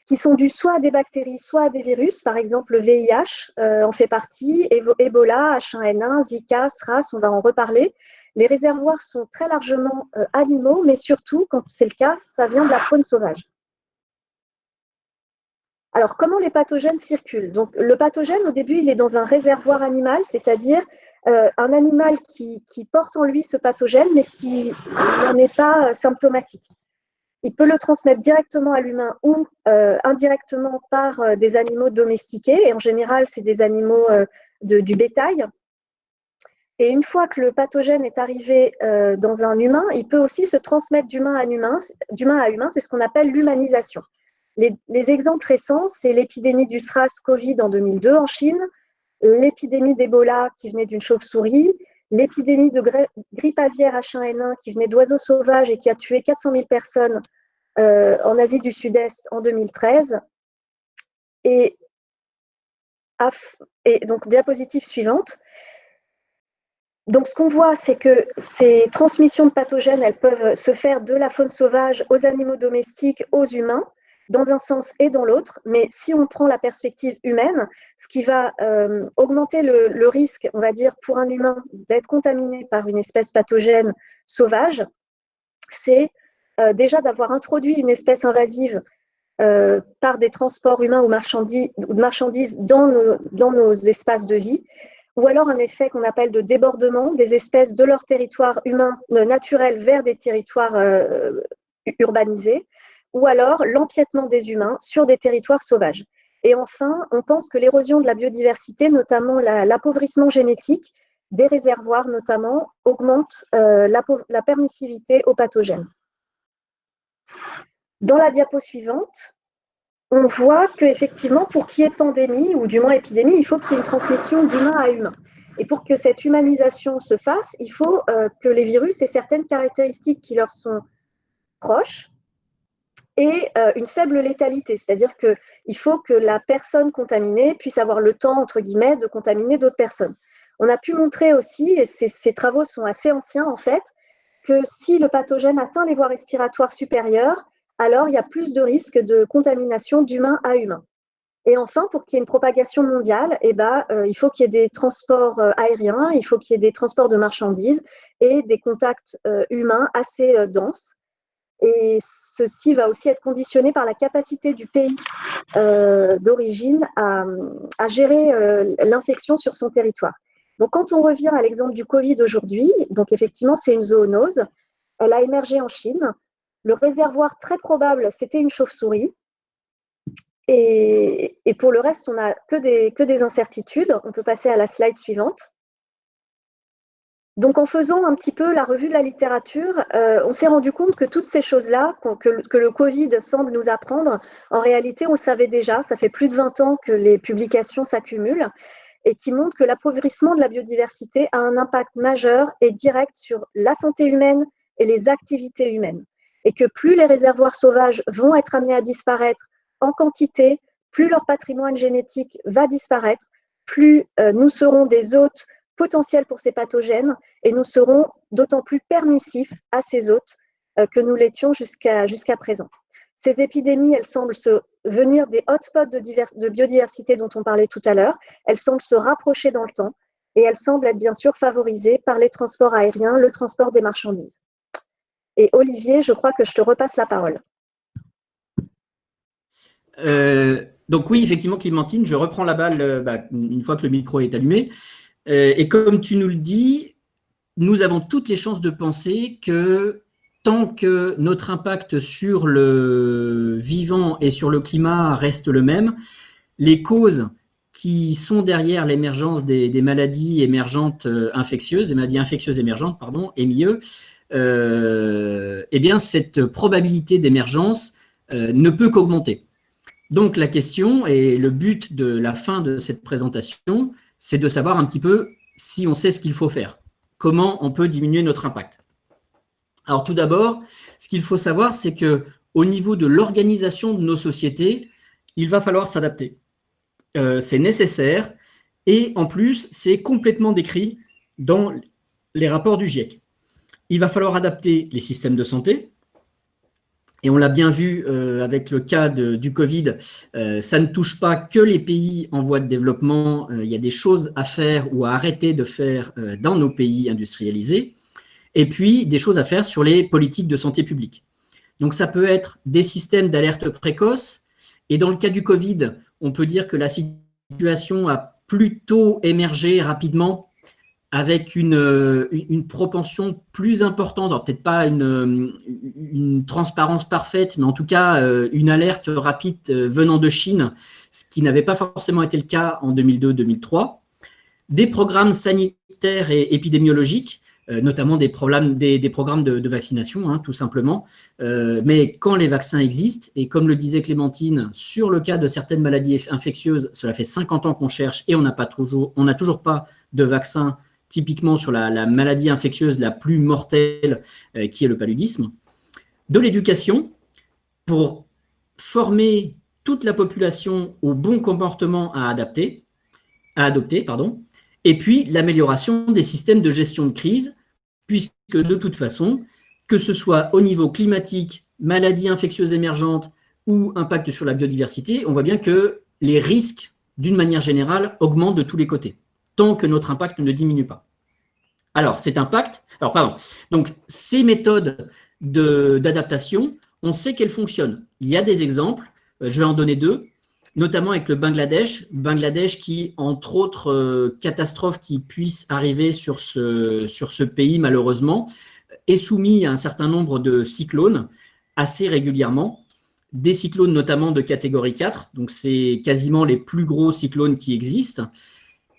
[SPEAKER 2] qui sont dues soit à des bactéries, soit à des virus. Par exemple, le VIH en fait partie, Ebola, H1N1, Zika, SRAS, on va en reparler. Les réservoirs sont très largement animaux, mais surtout, quand c'est le cas, ça vient de la faune sauvage. Alors, comment les pathogènes circulent? Donc, le pathogène, au début, il est dans un réservoir animal, c'est-à-dire un animal qui porte en lui ce pathogène, mais qui n'en est pas symptomatique. Il peut le transmettre directement à l'humain ou indirectement par des animaux domestiqués. Et en général, c'est des animaux du bétail. Et une fois que le pathogène est arrivé dans un humain, il peut aussi se transmettre d'humain à humain. C'est ce qu'on appelle l'humanisation. Les exemples récents, c'est l'épidémie du SRAS-Covid en 2002 en Chine, l'épidémie d'Ebola qui venait d'une chauve-souris, l'épidémie de grippe aviaire H1N1 qui venait d'oiseaux sauvages et qui a tué 400 000 personnes en Asie du Sud-Est en 2013. Et donc, diapositive suivante. Donc, ce qu'on voit, c'est que ces transmissions de pathogènes, elles peuvent se faire de la faune sauvage aux animaux domestiques, aux humains, dans un sens et dans l'autre. Mais si on prend la perspective humaine, ce qui va augmenter le risque, on va dire, pour un humain d'être contaminé par une espèce pathogène sauvage, c'est déjà d'avoir introduit une espèce invasive par des transports humains ou de marchandises dans nos espaces de vie, ou alors un effet qu'on appelle de débordement des espèces de leur territoire humain naturel vers des territoires urbanisés, ou alors l'empiètement des humains sur des territoires sauvages. Et enfin, on pense que l'érosion de la biodiversité, notamment l'appauvrissement génétique des réservoirs notamment, augmente la permissivité aux pathogènes. Dans la diapo suivante, on voit qu'effectivement, pour qu'il y ait pandémie, ou du moins épidémie, il faut qu'il y ait une transmission d'humain à humain. Et pour que cette humanisation se fasse, il faut que les virus aient certaines caractéristiques qui leur sont proches et une faible létalité. C'est-à-dire qu'il faut que la personne contaminée puisse avoir le temps, entre guillemets, de contaminer d'autres personnes. On a pu montrer aussi, et ces travaux sont assez anciens en fait, que si le pathogène atteint les voies respiratoires supérieures, alors il y a plus de risques de contamination d'humain à humain. Et enfin, pour qu'il y ait une propagation mondiale, il faut qu'il y ait des transports aériens, il faut qu'il y ait des transports de marchandises et des contacts humains assez denses. Et ceci va aussi être conditionné par la capacité du pays d'origine à gérer l'infection sur son territoire. Donc, quand on revient à l'exemple du Covid aujourd'hui, donc effectivement, c'est une zoonose. Elle a émergé en Chine. Le réservoir très probable, c'était une chauve-souris. Et pour le reste, on n'a que des incertitudes. On peut passer à la slide suivante. Donc, en faisant un petit peu la revue de la littérature, on s'est rendu compte que toutes ces choses-là, que le Covid semble nous apprendre, en réalité, on le savait déjà. Ça fait plus de 20 ans que les publications s'accumulent et qui montrent que l'appauvrissement de la biodiversité a un impact majeur et direct sur la santé humaine et les activités humaines. et que plus les réservoirs sauvages vont être amenés à disparaître en quantité, plus leur patrimoine génétique va disparaître, plus nous serons des hôtes potentiels pour ces pathogènes et nous serons d'autant plus permissifs à ces hôtes que nous l'étions jusqu'à présent. Ces épidémies, elles semblent venir des hotspots de biodiversité dont on parlait tout à l'heure, elles semblent se rapprocher dans le temps et elles semblent être bien sûr favorisées par les transports aériens, le transport des marchandises. Et Olivier, je crois que je te repasse la parole.
[SPEAKER 1] Donc oui, effectivement, Clémentine, je reprends la balle une fois que le micro est allumé. Et comme tu nous le dis, nous avons toutes les chances de penser que tant que notre impact sur le vivant et sur le climat reste le même, les causes qui sont derrière l'émergence des maladies émergentes infectieuses, des maladies infectieuses émergentes, pardon, MIE, eh bien cette probabilité d'émergence ne peut qu'augmenter. Donc la question et le but de la fin de cette présentation, c'est de savoir un petit peu si on sait ce qu'il faut faire, comment on peut diminuer notre impact. Alors tout d'abord, ce qu'il faut savoir, c'est qu'au niveau de l'organisation de nos sociétés, il va falloir s'adapter. C'est nécessaire et en plus, c'est complètement décrit dans les rapports du GIEC. Il va falloir adapter les systèmes de santé. Et on l'a bien vu avec le cas du Covid, ça ne touche pas que les pays en voie de développement. Il y a des choses à faire ou à arrêter de faire dans nos pays industrialisés. Et puis, des choses à faire sur les politiques de santé publique. Donc, ça peut être des systèmes d'alerte précoce. Et dans le cas du Covid, on peut dire que la situation a plutôt émergé rapidement avec une propension plus importante, peut-être pas une transparence parfaite, mais en tout cas une alerte rapide venant de Chine, ce qui n'avait pas forcément été le cas en 2002-2003. Des programmes sanitaires et épidémiologiques, notamment des programmes de vaccination, hein, tout simplement. Mais quand les vaccins existent, et comme le disait Clémentine, sur le cas de certaines maladies infectieuses, cela fait 50 ans qu'on cherche et on n'a toujours pas de vaccin typiquement sur la maladie infectieuse la plus mortelle qui est le paludisme, de l'éducation pour former toute la population au bon comportement à adopter, et puis l'amélioration des systèmes de gestion de crise, puisque de toute façon, que ce soit au niveau climatique, maladies infectieuses émergentes ou impact sur la biodiversité, on voit bien que les risques, d'une manière générale, augmentent de tous les côtés, tant que notre impact ne diminue pas. Alors, donc ces méthodes d'adaptation, on sait qu'elles fonctionnent. Il y a des exemples, je vais en donner deux, notamment avec le Bangladesh qui, entre autres catastrophes qui puissent arriver sur ce pays malheureusement, est soumis à un certain nombre de cyclones assez régulièrement, des cyclones notamment de catégorie 4, donc c'est quasiment les plus gros cyclones qui existent.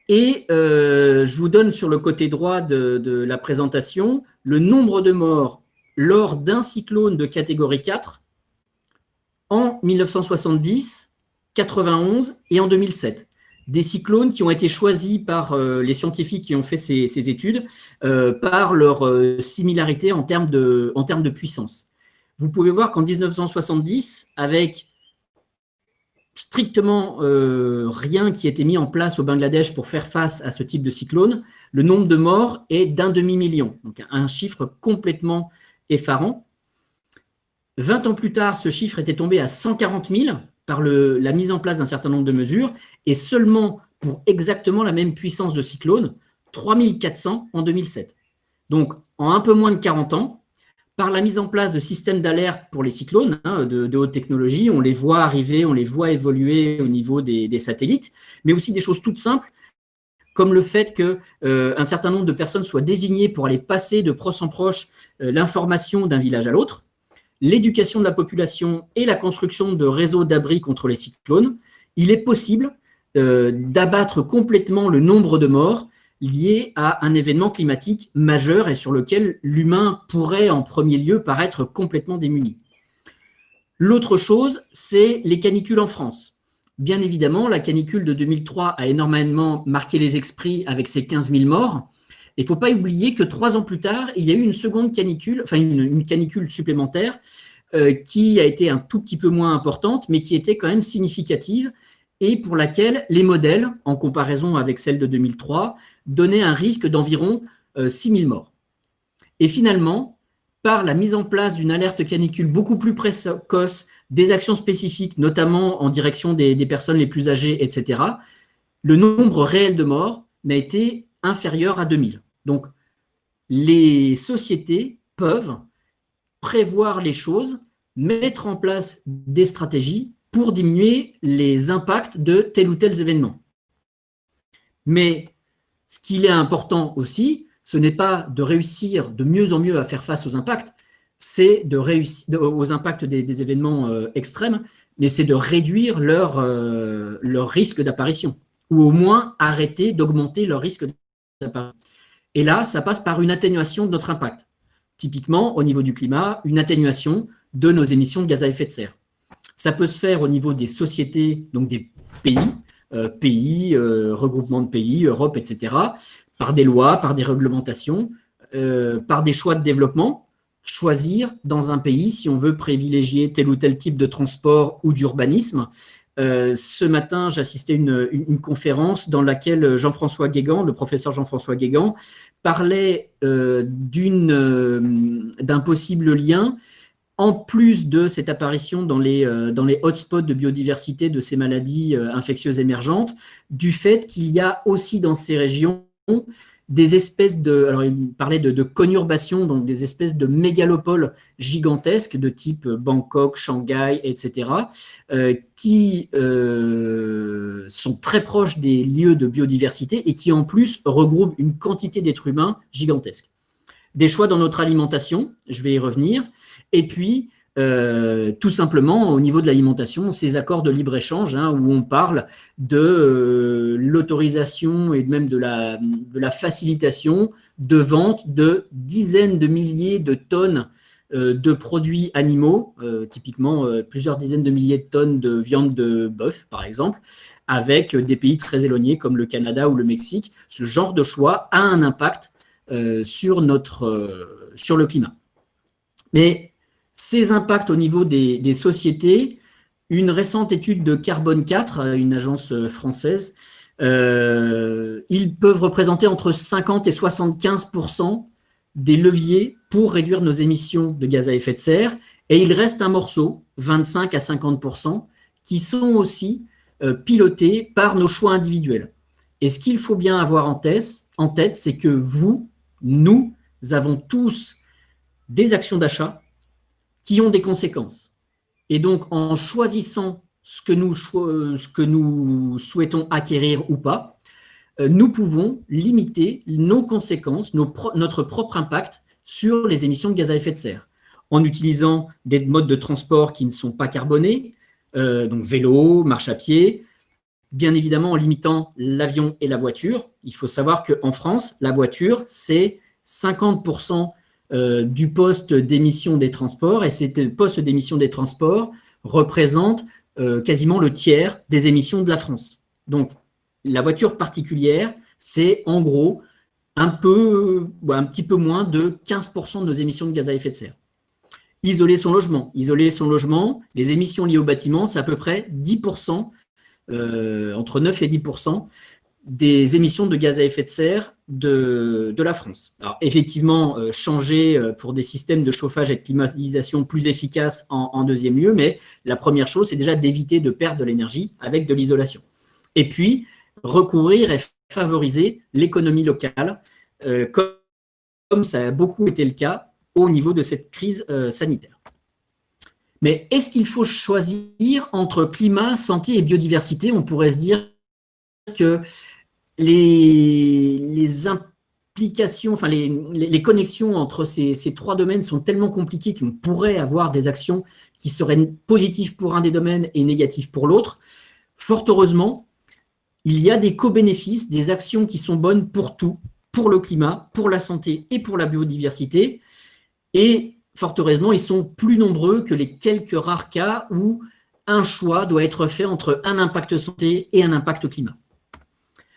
[SPEAKER 1] Et je vous donne sur le côté droit de la présentation le nombre de morts lors d'un cyclone de catégorie 4 en 1970, 91 et en 2007. Des cyclones qui ont été choisis par les scientifiques qui ont fait ces études par leur similarité en termes de puissance. Vous pouvez voir qu'en 1970, avec strictement rien qui était mis en place au Bangladesh pour faire face à ce type de cyclone, le nombre de morts est d'1 demi-million, donc un chiffre complètement effarant. 20 ans plus tard, ce chiffre était tombé à 140 000 par la mise en place d'un certain nombre de mesures, et seulement pour exactement la même puissance de cyclone, 3 400 en 2007. Donc, en un peu moins de 40 ans, par la mise en place de systèmes d'alerte pour les cyclones de haute technologie, on les voit arriver, on les voit évoluer au niveau des satellites, mais aussi des choses toutes simples, comme le fait qu'un certain nombre de personnes soient désignées pour aller passer de proche en proche l'information d'un village à l'autre, l'éducation de la population et la construction de réseaux d'abris contre les cyclones. Il est possible d'abattre complètement le nombre de morts lié à un événement climatique majeur et sur lequel l'humain pourrait en premier lieu paraître complètement démuni. L'autre chose, c'est les canicules en France. Bien évidemment, la canicule de 2003 a énormément marqué les esprits avec ses 15 000 morts, Il ne faut pas oublier que 3 ans plus tard, il y a eu une seconde canicule, enfin une canicule supplémentaire qui a été un tout petit peu moins importante, mais qui était quand même significative et pour laquelle les modèles, en comparaison avec celle de 2003, donnaient un risque d'environ 6 000 morts. Et finalement, par la mise en place d'une alerte canicule beaucoup plus précoce, des actions spécifiques, notamment en direction des personnes les plus âgées, etc., le nombre réel de morts n'a été inférieur à 2000. Donc, les sociétés peuvent prévoir les choses, mettre en place des stratégies pour diminuer les impacts de tel ou tel événement. Mais ce qu'il est important aussi, ce n'est pas de réussir de mieux en mieux à faire face aux impacts, c'est de réussir aux impacts des événements extrêmes, mais c'est de réduire leur risque d'apparition, ou au moins arrêter d'augmenter leur risque d'apparition. Et là, ça passe par une atténuation de notre impact. Typiquement, au niveau du climat, une atténuation de nos émissions de gaz à effet de serre. Ça peut se faire au niveau des sociétés, donc des pays, regroupement de pays, Europe, etc., par des lois, par des réglementations, par des choix de développement. Choisir dans un pays si on veut privilégier tel ou tel type de transport ou d'urbanisme. Ce matin, j'assistais à une conférence dans laquelle Jean-François Guégan, le professeur Jean-François Guégan, parlait d'un possible lien, en plus de cette apparition dans les hotspots de biodiversité de ces maladies infectieuses émergentes, du fait qu'il y a aussi dans ces régions des espèces alors il parlait de conurbation, donc des espèces de mégalopoles gigantesques de type Bangkok, Shanghai, etc., qui sont très proches des lieux de biodiversité et qui en plus regroupent une quantité d'êtres humains gigantesques. Des choix dans notre alimentation, je vais y revenir, et puis tout simplement, au niveau de l'alimentation, ces accords de libre-échange, où on parle de l'autorisation et même de la facilitation de vente de dizaines de milliers de tonnes de produits animaux, typiquement plusieurs dizaines de milliers de tonnes de viande de bœuf, par exemple, avec des pays très éloignés comme le Canada ou le Mexique. Ce genre de choix a un impact sur le climat. Mais ces impacts au niveau des sociétés, une récente étude de Carbone 4, une agence française, ils peuvent représenter entre 50 et 75% des leviers pour réduire nos émissions de gaz à effet de serre, et il reste un morceau, 25 à 50%, qui sont aussi pilotés par nos choix individuels. Et ce qu'il faut bien avoir en tête, c'est que nous avons tous des actions d'achat qui ont des conséquences. Et donc, en choisissant ce que nous souhaitons acquérir ou pas, nous pouvons limiter nos conséquences, notre propre impact sur les émissions de gaz à effet de serre, en utilisant des modes de transport qui ne sont pas carbonés, donc vélo, marche à pied, bien évidemment en limitant l'avion et la voiture. Il faut savoir qu'en France, la voiture, c'est 50% du poste d'émission des transports, et ces postes d'émission des transports représentent quasiment le tiers des émissions de la France. Donc, la voiture particulière, c'est en gros un petit peu moins de 15% de nos émissions de gaz à effet de serre. Isoler son logement, les émissions liées au bâtiment, c'est à peu près 10%, entre 9 et 10% des émissions de gaz à effet de serre de la France. Alors, effectivement, changer pour des systèmes de chauffage et de climatisation plus efficaces en deuxième lieu, mais la première chose, c'est déjà d'éviter de perdre de l'énergie avec de l'isolation. Et puis, recourir et favoriser l'économie locale, comme ça a beaucoup été le cas au niveau de cette crise sanitaire. Mais est-ce qu'il faut choisir entre climat, santé et biodiversité? On pourrait se dire que les implications, enfin les connexions entre ces trois domaines sont tellement compliquées qu'on pourrait avoir des actions qui seraient positives pour un des domaines et négatives pour l'autre. Fort heureusement, il y a des co-bénéfices, des actions qui sont bonnes pour tout, pour le climat, pour la santé et pour la biodiversité. Et fort heureusement, ils sont plus nombreux que les quelques rares cas où un choix doit être fait entre un impact santé et un impact climat.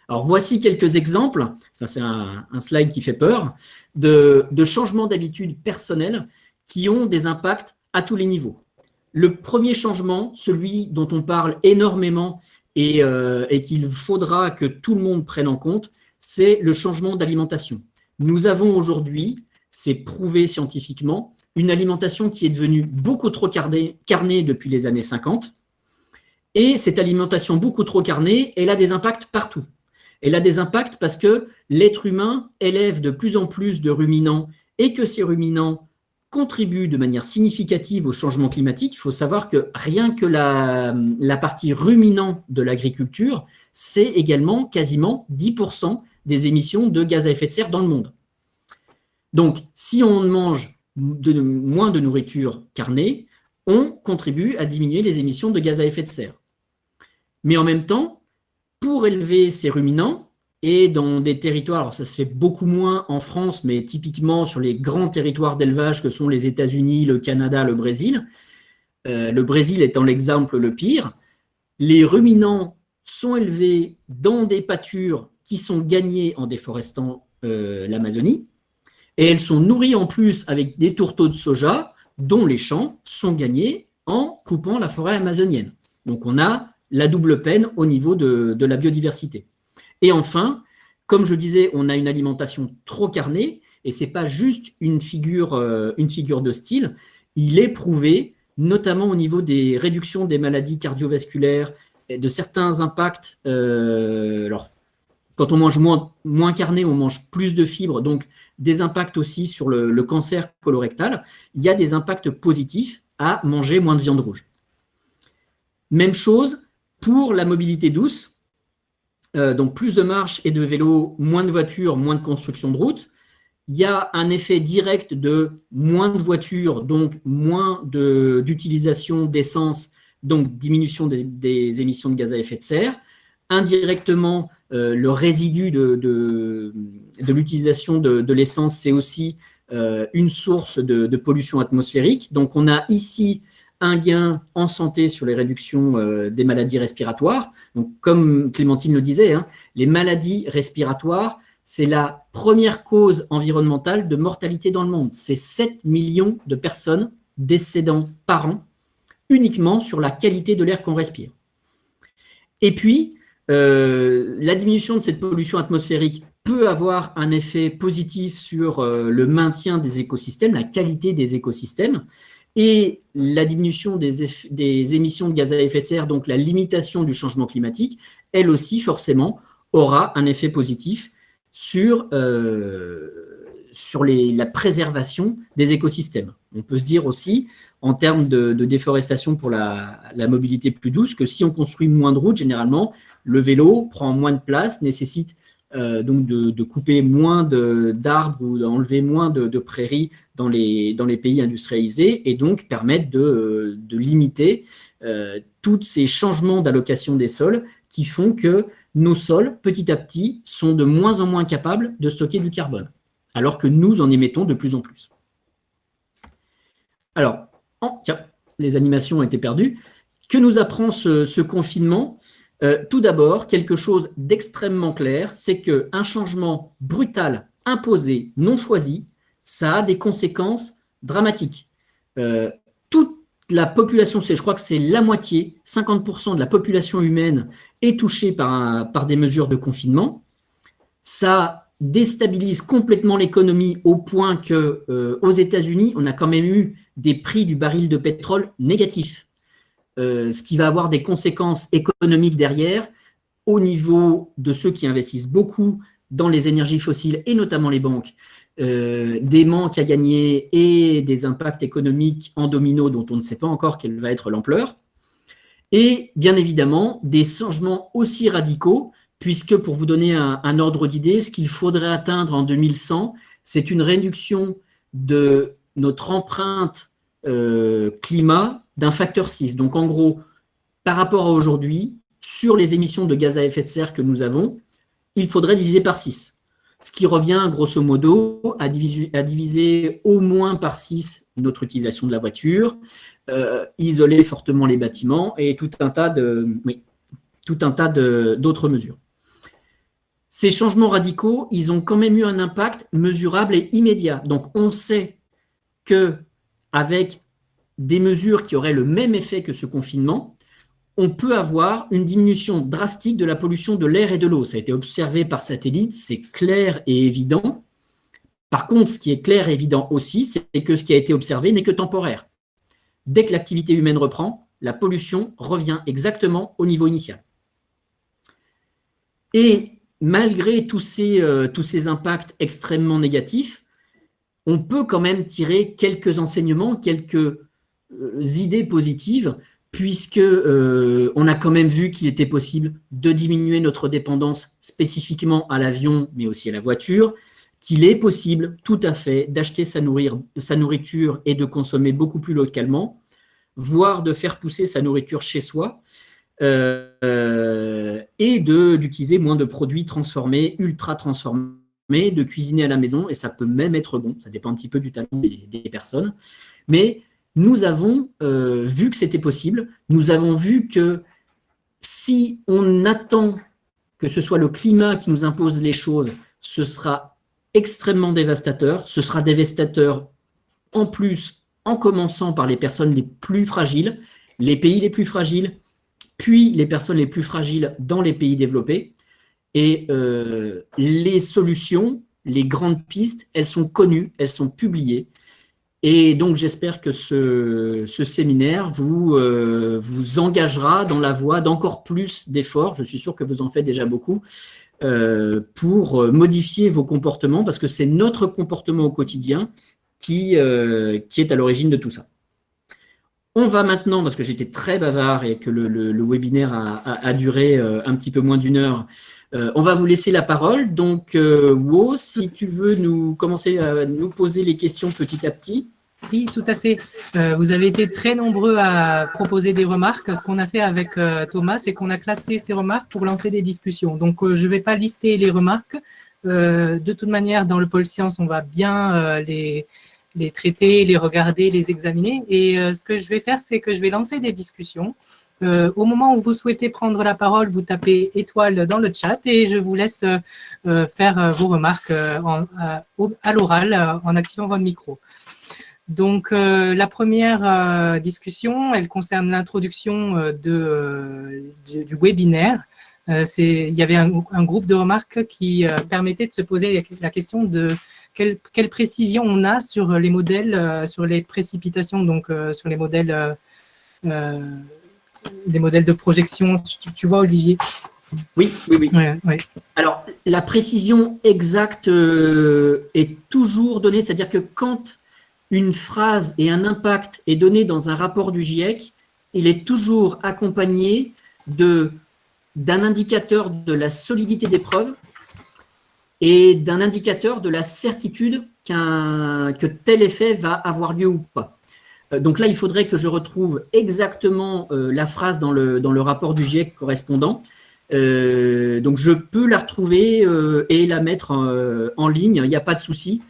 [SPEAKER 1] Alors, voici quelques exemples, ça c'est un slide qui fait peur, de changements d'habitude personnelles qui ont des impacts à tous les niveaux. Le premier changement, celui dont on parle énormément et qu'il faudra que tout le monde prenne en compte, c'est le changement d'alimentation. Nous avons aujourd'hui, c'est prouvé scientifiquement, une alimentation qui est devenue beaucoup trop carnée depuis les années 50. Et cette alimentation beaucoup trop carnée, elle a des impacts partout. Elle a des impacts parce que l'être humain élève de plus en plus de ruminants et que ces ruminants contribuent de manière significative au changement climatique. Il faut savoir que rien que la partie ruminant de l'agriculture, c'est également quasiment 10% des émissions de gaz à effet de serre dans le monde. Donc, si on mange moins de nourriture carnée, on contribue à diminuer les émissions de gaz à effet de serre. Mais en même temps, pour élever ces ruminants, et dans des territoires, alors ça se fait beaucoup moins en France, mais typiquement sur les grands territoires d'élevage que sont les États-Unis, le Canada, le Brésil étant l'exemple le pire, les ruminants sont élevés dans des pâtures qui sont gagnées en déforestant l'Amazonie, et elles sont nourries en plus avec des tourteaux de soja dont les champs sont gagnés en coupant la forêt amazonienne. Donc on a la double peine au niveau de la biodiversité. Et enfin, comme je disais, on a une alimentation trop carnée, et ce n'est pas juste une figure de style, il est prouvé, notamment au niveau des réductions des maladies cardiovasculaires, et de certains impacts. Alors, quand on mange moins carné, on mange plus de fibres, donc des impacts aussi sur le cancer colorectal. Il y a des impacts positifs à manger moins de viande rouge. Même chose pour la mobilité douce. Donc plus de marche et de vélo, moins de voitures, moins de construction de routes. Il y a un effet direct de moins de voitures, donc moins d'utilisation d'essence, donc diminution des émissions de gaz à effet de serre. Indirectement, le résidu de l'utilisation de l'essence, c'est aussi une source de pollution atmosphérique. Donc on a ici un gain en santé sur les réductions des maladies respiratoires. Donc, comme Clémentine le disait, les maladies respiratoires, c'est la première cause environnementale de mortalité dans le monde. C'est 7 millions de personnes décédant par an uniquement sur la qualité de l'air qu'on respire. Et puis, la diminution de cette pollution atmosphérique peut avoir un effet positif sur le maintien des écosystèmes, la qualité des écosystèmes. Et la diminution des émissions de gaz à effet de serre, donc la limitation du changement climatique, elle aussi, forcément, aura un effet positif sur la préservation des écosystèmes. On peut se dire aussi, en termes de déforestation pour la mobilité plus douce, que si on construit moins de routes, généralement, le vélo prend moins de place, nécessite donc de couper moins d'arbres ou d'enlever moins de prairies dans les pays industrialisés, et donc permettre de limiter tous ces changements d'allocation des sols qui font que nos sols, petit à petit, sont de moins en moins capables de stocker du carbone, alors que nous en émettons de plus en plus. Alors, tiens, les animations ont été perdues. Que nous apprend ce confinement ? Tout d'abord, quelque chose d'extrêmement clair, c'est qu'un changement brutal, imposé, non choisi, ça a des conséquences dramatiques. Toute la population, je crois que c'est la moitié, 50% de la population humaine est touchée par des mesures de confinement. Ça déstabilise complètement l'économie au point qu'aux États-Unis, on a quand même eu des prix du baril de pétrole négatifs. Ce qui va avoir des conséquences économiques derrière au niveau de ceux qui investissent beaucoup dans les énergies fossiles et notamment les banques, des manques à gagner et des impacts économiques en domino dont on ne sait pas encore quelle va être l'ampleur, et bien évidemment des changements aussi radicaux, puisque pour vous donner un ordre d'idée, ce qu'il faudrait atteindre en 2100, c'est une réduction de notre empreinte climat d'un facteur 6. Donc, en gros, par rapport à aujourd'hui, sur les émissions de gaz à effet de serre que nous avons, il faudrait diviser par 6. Ce qui revient, grosso modo, à diviser au moins par 6 notre utilisation de la voiture, isoler fortement les bâtiments et tout un tas d'autres mesures. Ces changements radicaux, ils ont quand même eu un impact mesurable et immédiat. Donc, on sait qu'avec des mesures qui auraient le même effet que ce confinement, on peut avoir une diminution drastique de la pollution de l'air et de l'eau. Ça a été observé par satellite, c'est clair et évident. Par contre, ce qui est clair et évident aussi, c'est que ce qui a été observé n'est que temporaire. Dès que l'activité humaine reprend, la pollution revient exactement au niveau initial. Et malgré tous ces impacts extrêmement négatifs, on peut quand même tirer quelques enseignements, quelques idées positives, puisque on a quand même vu qu'il était possible de diminuer notre dépendance spécifiquement à l'avion, mais aussi à la voiture, qu'il est possible tout à fait d'acheter sa nourriture et de consommer beaucoup plus localement, voire de faire pousser sa nourriture chez soi, et d'utiliser moins de produits transformés, ultra transformés, de cuisiner à la maison, et ça peut même être bon, ça dépend un petit peu du talent des personnes. Mais nous avons vu que c'était possible, nous avons vu que si on attend que ce soit le climat qui nous impose les choses, ce sera extrêmement dévastateur, ce sera dévastateur en plus en commençant par les personnes les plus fragiles, les pays les plus fragiles, puis les personnes les plus fragiles dans les pays développés. Et les solutions, les grandes pistes, elles sont connues, elles sont publiées. Et donc, j'espère que ce séminaire vous engagera dans la voie d'encore plus d'efforts. Je suis sûr que vous en faites déjà beaucoup pour modifier vos comportements, parce que c'est notre comportement au quotidien qui est à l'origine de tout ça. On va maintenant, parce que j'étais très bavard et que le webinaire a duré un petit peu moins d'une heure, on va vous laisser la parole. Donc, Wo, si tu veux nous commencer à nous poser les questions petit à petit.
[SPEAKER 3] Oui, tout à fait. Vous avez été très nombreux à proposer des remarques. Ce qu'on a fait avec Thomas, c'est qu'on a classé ces remarques pour lancer des discussions. Donc, je ne vais pas lister les remarques. De toute manière, dans le pôle science, on va bien les traiter, les regarder, les examiner. Et ce que je vais faire, c'est que je vais lancer des discussions. Au moment où vous souhaitez prendre la parole, vous tapez étoile dans le chat et je vous laisse faire vos remarques à l'oral en activant votre micro. Donc, la première discussion, elle concerne l'introduction du webinaire. Il y avait un groupe de remarques qui permettait de se poser la question de quelle précision on a sur les modèles, sur les précipitations, donc sur les modèles de projection. Tu vois, Olivier?
[SPEAKER 1] Oui.
[SPEAKER 3] Ouais.
[SPEAKER 1] Alors, la précision exacte est toujours donnée, c'est-à-dire que quand une phrase et un impact est donné dans un rapport du GIEC, il est toujours accompagné d'un indicateur de la solidité des preuves et d'un indicateur de la certitude que tel effet va avoir lieu ou pas. Donc là, il faudrait que je retrouve exactement la phrase dans le rapport du GIEC correspondant. Donc je peux la retrouver et la mettre en ligne, il n'y a pas de souci,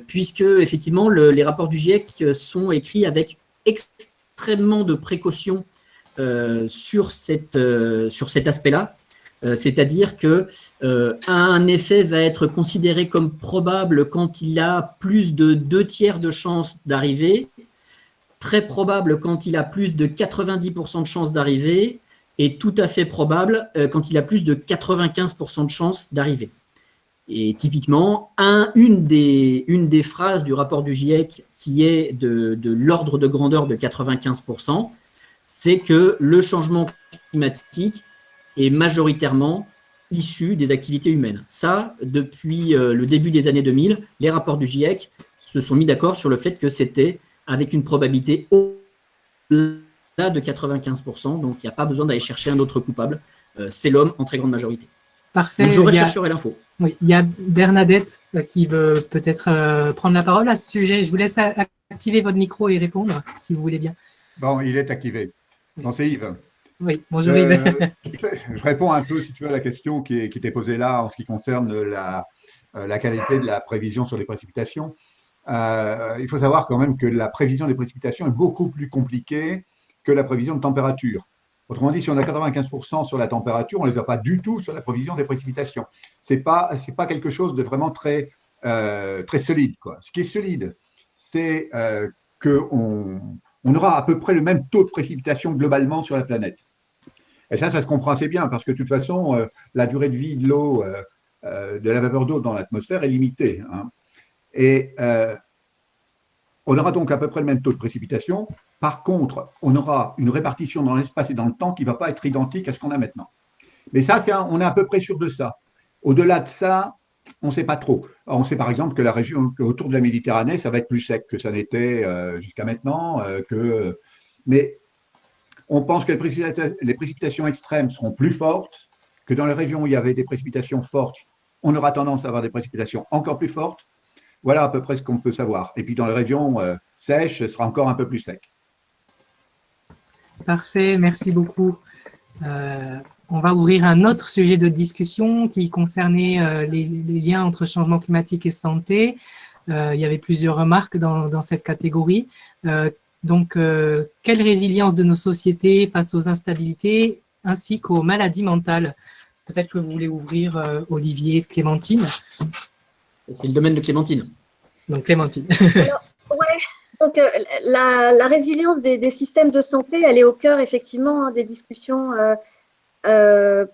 [SPEAKER 1] puisque effectivement les rapports du GIEC sont écrits avec extrêmement de précaution sur cet aspect-là. C'est-à-dire qu'un effet va être considéré comme probable quand il a plus de 2/3 de chances d'arriver, très probable quand il a plus de 90% de chances d'arriver, et tout à fait probable quand il a plus de 95% de chances d'arriver. Et typiquement, une des phrases du rapport du GIEC qui est de l'ordre de grandeur de 95%, c'est que le changement climatique est majoritairement issu des activités humaines. Ça, depuis le début des années 2000, les rapports du GIEC se sont mis d'accord sur le fait que c'était avec une probabilité au-delà de 95%, donc il n'y a pas besoin d'aller chercher un autre coupable, c'est l'homme en très grande majorité.
[SPEAKER 3] Parfait.
[SPEAKER 1] Donc je rechercherai l'info.
[SPEAKER 3] Oui, il y a Bernadette qui veut peut-être prendre la parole à ce sujet. Je vous laisse activer votre micro et répondre, si vous voulez bien.
[SPEAKER 4] Bon, il est activé. Non, c'est Yves.
[SPEAKER 3] Oui, bonjour Yves.
[SPEAKER 4] Je réponds un peu, si tu veux, à la question qui t'est posée là en ce qui concerne la qualité de la prévision sur les précipitations. Il faut savoir quand même que la prévision des précipitations est beaucoup plus compliquée que la prévision de température. Autrement dit, si on a 95% sur la température, on ne les a pas du tout sur la prévision des précipitations. Ce n'est pas quelque chose de vraiment très, très solide, quoi. Ce qui est solide, c'est qu'on aura à peu près le même taux de précipitation globalement sur la planète. Et ça se comprend assez bien, parce que de toute façon, la durée de vie de l'eau, de la vapeur d'eau dans l'atmosphère est limitée, hein. Et on aura donc à peu près le même taux de précipitation. Par contre, on aura une répartition dans l'espace et dans le temps qui ne va pas être identique à ce qu'on a maintenant. Mais ça, on est à peu près sûr de ça. Au-delà de ça, on ne sait pas trop. On sait par exemple que la région autour de la Méditerranée, ça va être plus sec que ça n'était jusqu'à maintenant. Mais on pense que les précipitations extrêmes seront plus fortes, que dans les régions où il y avait des précipitations fortes, on aura tendance à avoir des précipitations encore plus fortes. Voilà à peu près ce qu'on peut savoir. Et puis dans les régions sèches, ce sera encore un peu plus sec.
[SPEAKER 3] Parfait, merci beaucoup. On va ouvrir un autre sujet de discussion qui concernait les liens entre changement climatique et santé. Il y avait plusieurs remarques dans cette catégorie. Quelle résilience de nos sociétés face aux instabilités ainsi qu'aux maladies mentales? Peut-être que vous voulez ouvrir, Olivier, Clémentine.
[SPEAKER 1] C'est le domaine de Clémentine.
[SPEAKER 3] Donc, Clémentine.
[SPEAKER 2] Donc, la résilience des systèmes de santé, elle est au cœur, effectivement, des discussions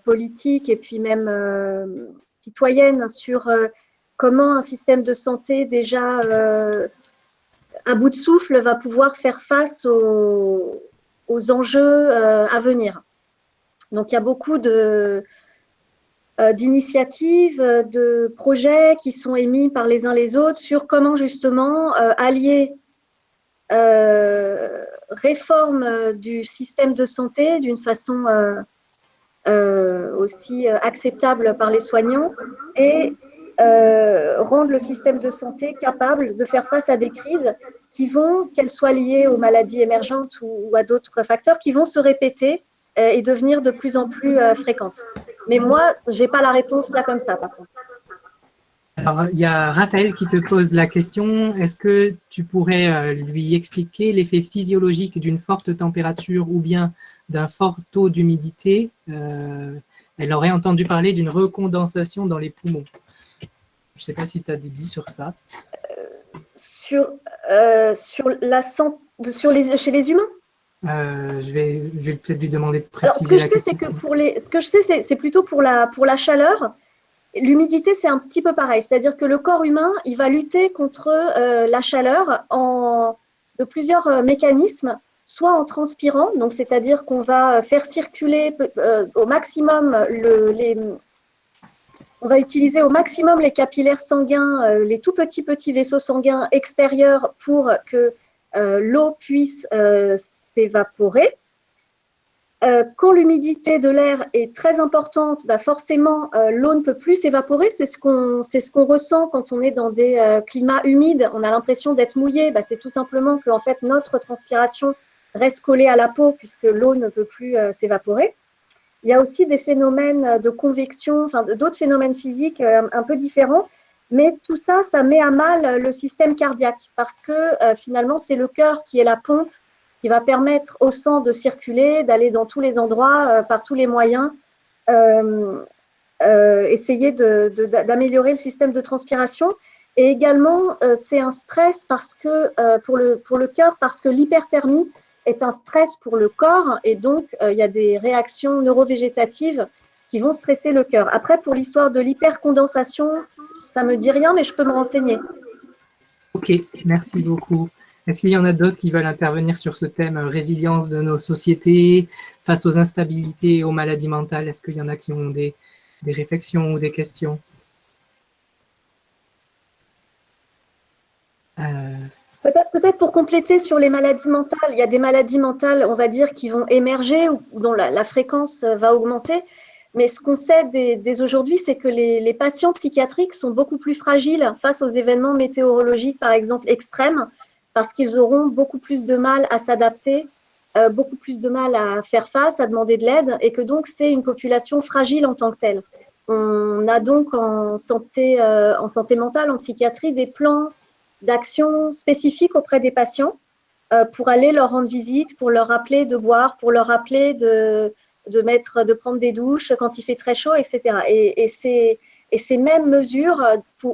[SPEAKER 2] politiques et puis même citoyennes sur comment un système de santé déjà à bout de souffle va pouvoir faire face aux enjeux à venir. Donc, il y a beaucoup d'initiatives, de projets qui sont émis par les uns les autres sur comment justement allier réforme du système de santé d'une façon aussi acceptable par les soignants et rendre le système de santé capable de faire face à des crises qui vont, qu'elles soient liées aux maladies émergentes ou à d'autres facteurs, qui vont se répéter et devenir de plus en plus fréquentes. Mais moi, je n'ai pas la réponse là comme ça, par contre.
[SPEAKER 3] Alors, il y a Raphaël qui te pose la question. Est-ce que tu pourrais lui expliquer l'effet physiologique d'une forte température ou bien d'un fort taux d'humidité? Elle aurait entendu parler d'une recondensation dans les poumons. Je ne sais pas si tu as des billes sur ça.
[SPEAKER 2] Chez les humains?
[SPEAKER 3] Je vais peut-être lui demander de préciser la question.
[SPEAKER 2] Ce que je sais, c'est plutôt pour la chaleur. L'humidité, c'est un petit peu pareil. C'est-à-dire que le corps humain, il va lutter contre la chaleur de plusieurs mécanismes, soit en transpirant, donc c'est-à-dire qu'on va faire circuler au maximum on va utiliser au maximum les capillaires sanguins, les tout petits vaisseaux sanguins extérieurs pour que l'eau puisse s'évaporer. Quand l'humidité de l'air est très importante, forcément, l'eau ne peut plus s'évaporer. C'est ce qu'on ressent quand on est dans des climats humides. On a l'impression d'être mouillé. C'est tout simplement que en fait, notre transpiration reste collée à la peau puisque l'eau ne peut plus s'évaporer. Il y a aussi des phénomènes de convection, d'autres phénomènes physiques un peu différents. Mais tout ça, ça met à mal le système cardiaque parce que finalement, c'est le cœur qui est la pompe qui va permettre au sang de circuler, d'aller dans tous les endroits, par tous les moyens, essayer d'améliorer le système de transpiration. Et également, c'est un stress parce que, pour le cœur, parce que l'hyperthermie est un stress pour le corps, et donc il y a des réactions neurovégétatives qui vont stresser le cœur. Après, pour l'histoire de l'hypercondensation, ça ne me dit rien, mais je peux me renseigner.
[SPEAKER 3] Ok, merci beaucoup. Est-ce qu'il y en a d'autres qui veulent intervenir sur ce thème résilience de nos sociétés face aux instabilités et aux maladies mentales? Est-ce qu'il y en a qui ont des réflexions ou des questions?
[SPEAKER 2] Peut-être pour compléter sur les maladies mentales, il y a des maladies mentales, on va dire, qui vont émerger ou dont la fréquence va augmenter. Mais ce qu'on sait dès aujourd'hui, c'est que les patients psychiatriques sont beaucoup plus fragiles face aux événements météorologiques, par exemple, extrêmes, parce qu'ils auront beaucoup plus de mal à s'adapter, beaucoup plus de mal à faire face, à demander de l'aide, et que donc c'est une population fragile en tant que telle. On a donc en santé mentale, en psychiatrie, des plans d'action spécifiques auprès des patients pour aller leur rendre visite, pour leur rappeler de boire, pour leur rappeler de prendre des douches quand il fait très chaud, etc. Et ces mêmes mesures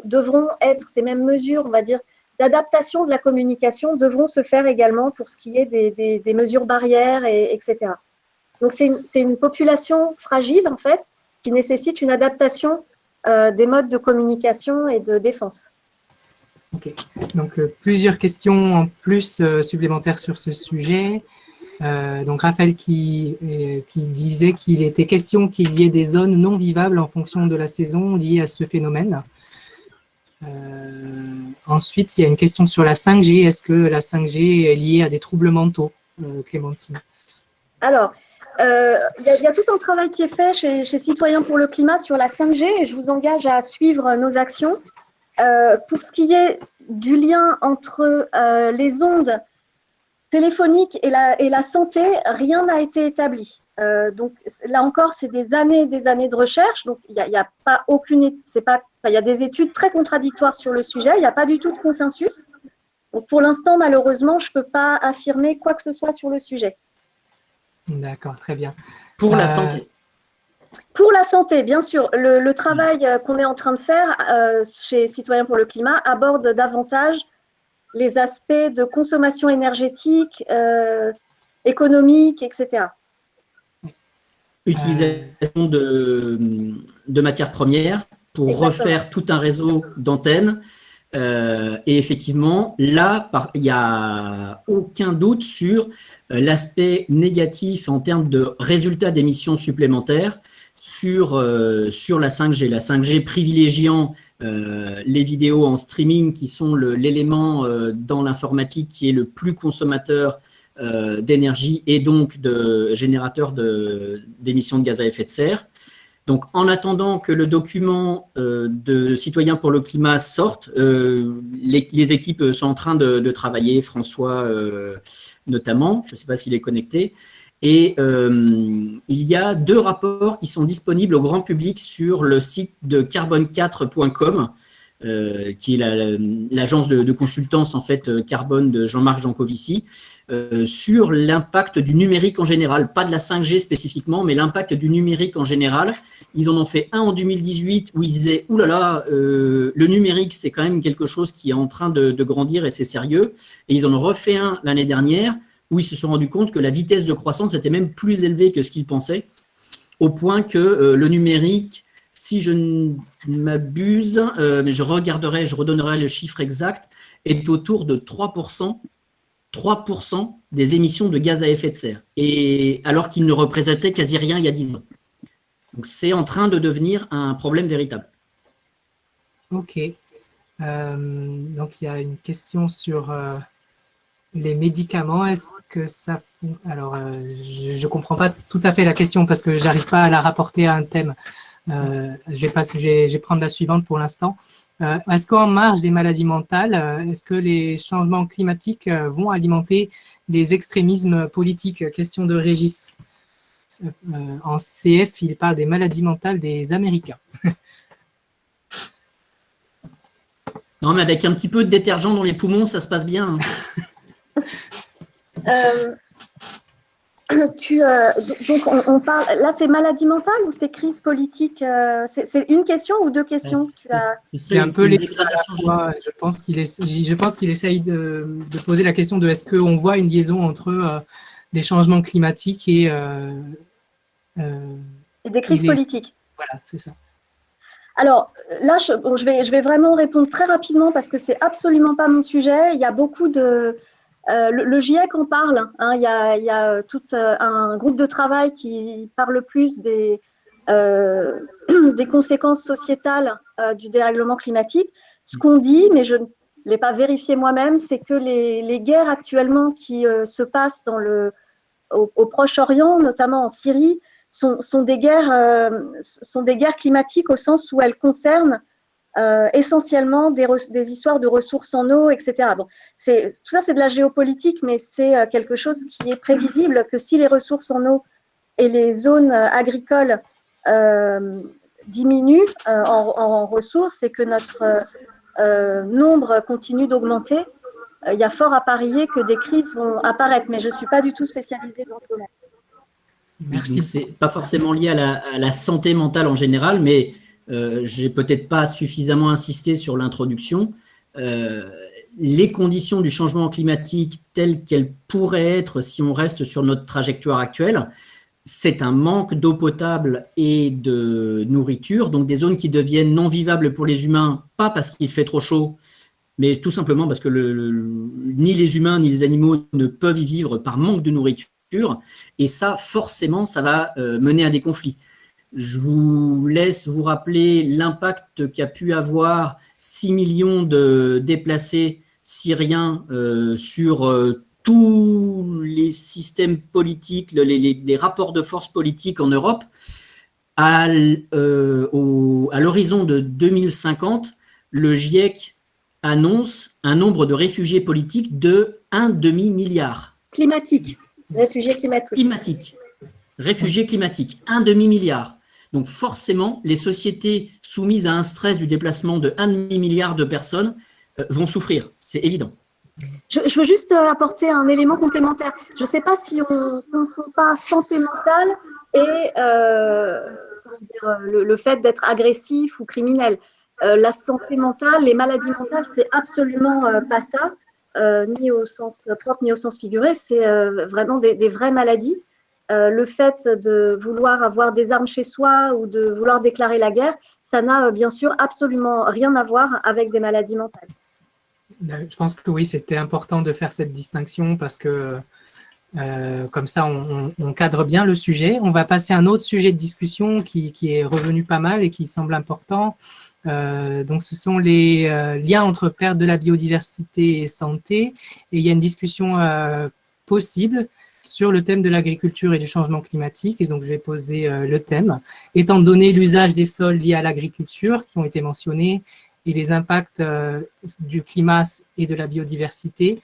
[SPEAKER 2] devront être, ces mêmes mesures, on va dire, d'adaptation de la communication devront se faire également pour ce qui est des mesures barrières, etc. Donc, c'est une population fragile, en fait, qui nécessite une adaptation des modes de communication et de défense.
[SPEAKER 3] Ok. Donc, plusieurs questions en plus supplémentaires sur ce sujet. Donc, Raphaël qui disait qu'il était question qu'il y ait des zones non vivables en fonction de la saison liées à ce phénomène. Ensuite, il y a une question sur la 5G. Est-ce que la 5G est liée à des troubles mentaux, Clémentine?
[SPEAKER 2] Alors, il y a tout un travail qui est fait chez Citoyens pour le climat sur la 5G et je vous engage à suivre nos actions. Pour ce qui est du lien entre les ondes téléphoniques et la santé, rien n'a été établi. Donc là encore, c'est des années de recherche. Donc il y a pas aucune, il y a des études très contradictoires sur le sujet. Il n'y a pas du tout de consensus. Donc pour l'instant, malheureusement, je ne peux pas affirmer quoi que ce soit sur le sujet.
[SPEAKER 3] D'accord, très bien.
[SPEAKER 1] Pour la santé.
[SPEAKER 2] Pour la santé, bien sûr. Le travail qu'on est en train de faire chez Citoyens pour le climat aborde davantage les aspects de consommation énergétique, économique, etc.
[SPEAKER 1] Utilisation de matières premières pour
[SPEAKER 2] Exactement.
[SPEAKER 1] refaire tout un réseau d'antennes. Et effectivement, là, il n'y a aucun doute sur l'aspect négatif en termes de résultats d'émissions supplémentaires sur la 5G. La 5G privilégiant les vidéos en streaming qui sont l'élément dans l'informatique qui est le plus consommateur d'énergie et donc de générateur d'émissions de gaz à effet de serre. Donc, en attendant que le document de Citoyens pour le climat sorte, les équipes sont en train de travailler, François notamment, je ne sais pas s'il est connecté, et il y a 2 rapports qui sont disponibles au grand public sur le site de carbone4.com, qui est l'agence de consultance en fait carbone de Jean-Marc Jancovici, sur l'impact du numérique en général, pas de la 5G spécifiquement, mais l'impact du numérique en général. Ils en ont fait un en 2018 où ils disaient « Ouh là là, le numérique, c'est quand même quelque chose qui est en train de grandir et c'est sérieux ». Et ils en ont refait un l'année dernière où ils se sont rendus compte que la vitesse de croissance était même plus élevée que ce qu'ils pensaient, au point que le numérique, si je ne m'abuse, mais je redonnerai le chiffre exact, est autour de 3% des émissions de gaz à effet de serre, et alors qu'il ne représentait quasi rien il y a 10 ans. Donc c'est en train de devenir un problème véritable.
[SPEAKER 3] Ok. Donc il y a une question sur les médicaments. Est-ce que ça... Alors, je ne comprends pas tout à fait la question parce que je n'arrive pas à la rapporter à un thème. Je vais prendre la suivante pour l'instant. Est-ce qu'en marge des maladies mentales, est-ce que les changements climatiques vont alimenter les extrémismes politiques? Question de Régis. En CF, il parle des maladies mentales des Américains.
[SPEAKER 1] Non, mais avec un petit peu de détergent dans les poumons, ça se passe bien.
[SPEAKER 2] Donc, on parle, là, c'est maladie mentale ou c'est crise politique? C'est une question ou 2 questions?
[SPEAKER 3] C'est un peu les deux à la fois. Je pense qu'il essaye de poser la question de est-ce qu'on voit une liaison entre les changements climatiques et
[SPEAKER 2] des crises politiques.
[SPEAKER 3] Voilà, c'est ça.
[SPEAKER 2] Alors là, je vais vraiment répondre très rapidement parce que c'est absolument pas mon sujet. Il y a beaucoup de... le GIEC en parle, hein. Il y a tout un groupe de travail qui parle plus des conséquences sociétales du dérèglement climatique. Ce qu'on dit, mais je ne l'ai pas vérifié moi-même, c'est que les guerres actuellement qui se passent au Proche-Orient, notamment en Syrie, sont des guerres climatiques au sens où elles concernent essentiellement des histoires de ressources en eau, etc. Bon, tout ça, c'est de la géopolitique, mais c'est quelque chose qui est prévisible, que si les ressources en eau et les zones agricoles diminuent en ressources et que notre nombre continue d'augmenter, il y a fort à parier que des crises vont apparaître, mais je ne suis pas du tout spécialisée dans ce domaine.
[SPEAKER 3] Merci.
[SPEAKER 1] Ce n'est pas forcément lié à la santé mentale en général, mais je n'ai peut-être pas suffisamment insisté sur l'introduction. Les conditions du changement climatique telles qu'elles pourraient être si on reste sur notre trajectoire actuelle, c'est un manque d'eau potable et de nourriture, donc des zones qui deviennent non vivables pour les humains, pas parce qu'il fait trop chaud, mais tout simplement parce que ni les humains ni les animaux ne peuvent y vivre par manque de nourriture. Et ça, forcément, ça va mener à des conflits. Je vous laisse vous rappeler l'impact qu'a pu avoir 6 millions de déplacés syriens sur tous les systèmes politiques, les rapports de force politiques en Europe. À l'horizon de 2050, le GIEC annonce un nombre de réfugiés politiques de 1,5 milliard.
[SPEAKER 2] Climatique, réfugiés climatiques.
[SPEAKER 1] Réfugiés climatiques, 1,5 milliard. Donc forcément, les sociétés soumises à un stress du déplacement de 1,5 milliard de personnes vont souffrir, c'est évident.
[SPEAKER 2] Je veux juste apporter un élément complémentaire. Je ne sais pas si on ne confond pas santé mentale et le fait d'être agressif ou criminel. La santé mentale, les maladies mentales, c'est absolument pas ça, ni au sens propre ni au sens figuré. C'est vraiment des vraies maladies. Le fait de vouloir avoir des armes chez soi ou de vouloir déclarer la guerre, ça n'a bien sûr absolument rien à voir avec des maladies mentales.
[SPEAKER 3] Je pense que oui, c'était important de faire cette distinction parce que comme ça, on cadre bien le sujet. On va passer à un autre sujet de discussion qui est revenu pas mal et qui semble important. Donc, ce sont les liens entre perte de la biodiversité et santé. Et il y a une discussion possible sur le thème de l'agriculture et du changement climatique. Et donc, je vais poser le thème. Étant donné l'usage des sols liés à l'agriculture qui ont été mentionnés et les impacts du climat et de la biodiversité,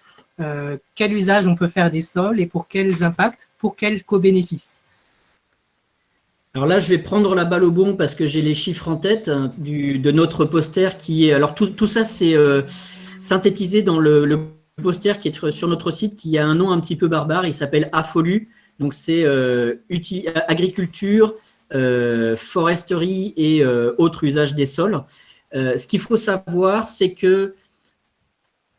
[SPEAKER 3] quel usage on peut faire des sols et pour quels impacts, pour quels co-bénéfices?
[SPEAKER 1] Alors là, je vais prendre la balle au bon parce que j'ai les chiffres en tête de notre poster qui est… Alors tout ça, c'est synthétisé dans le poster qui est sur notre site qui a un nom un petit peu barbare. Il s'appelle AFOLU. Donc c'est agriculture, foresterie et autres usages des sols. Ce qu'il faut savoir, c'est que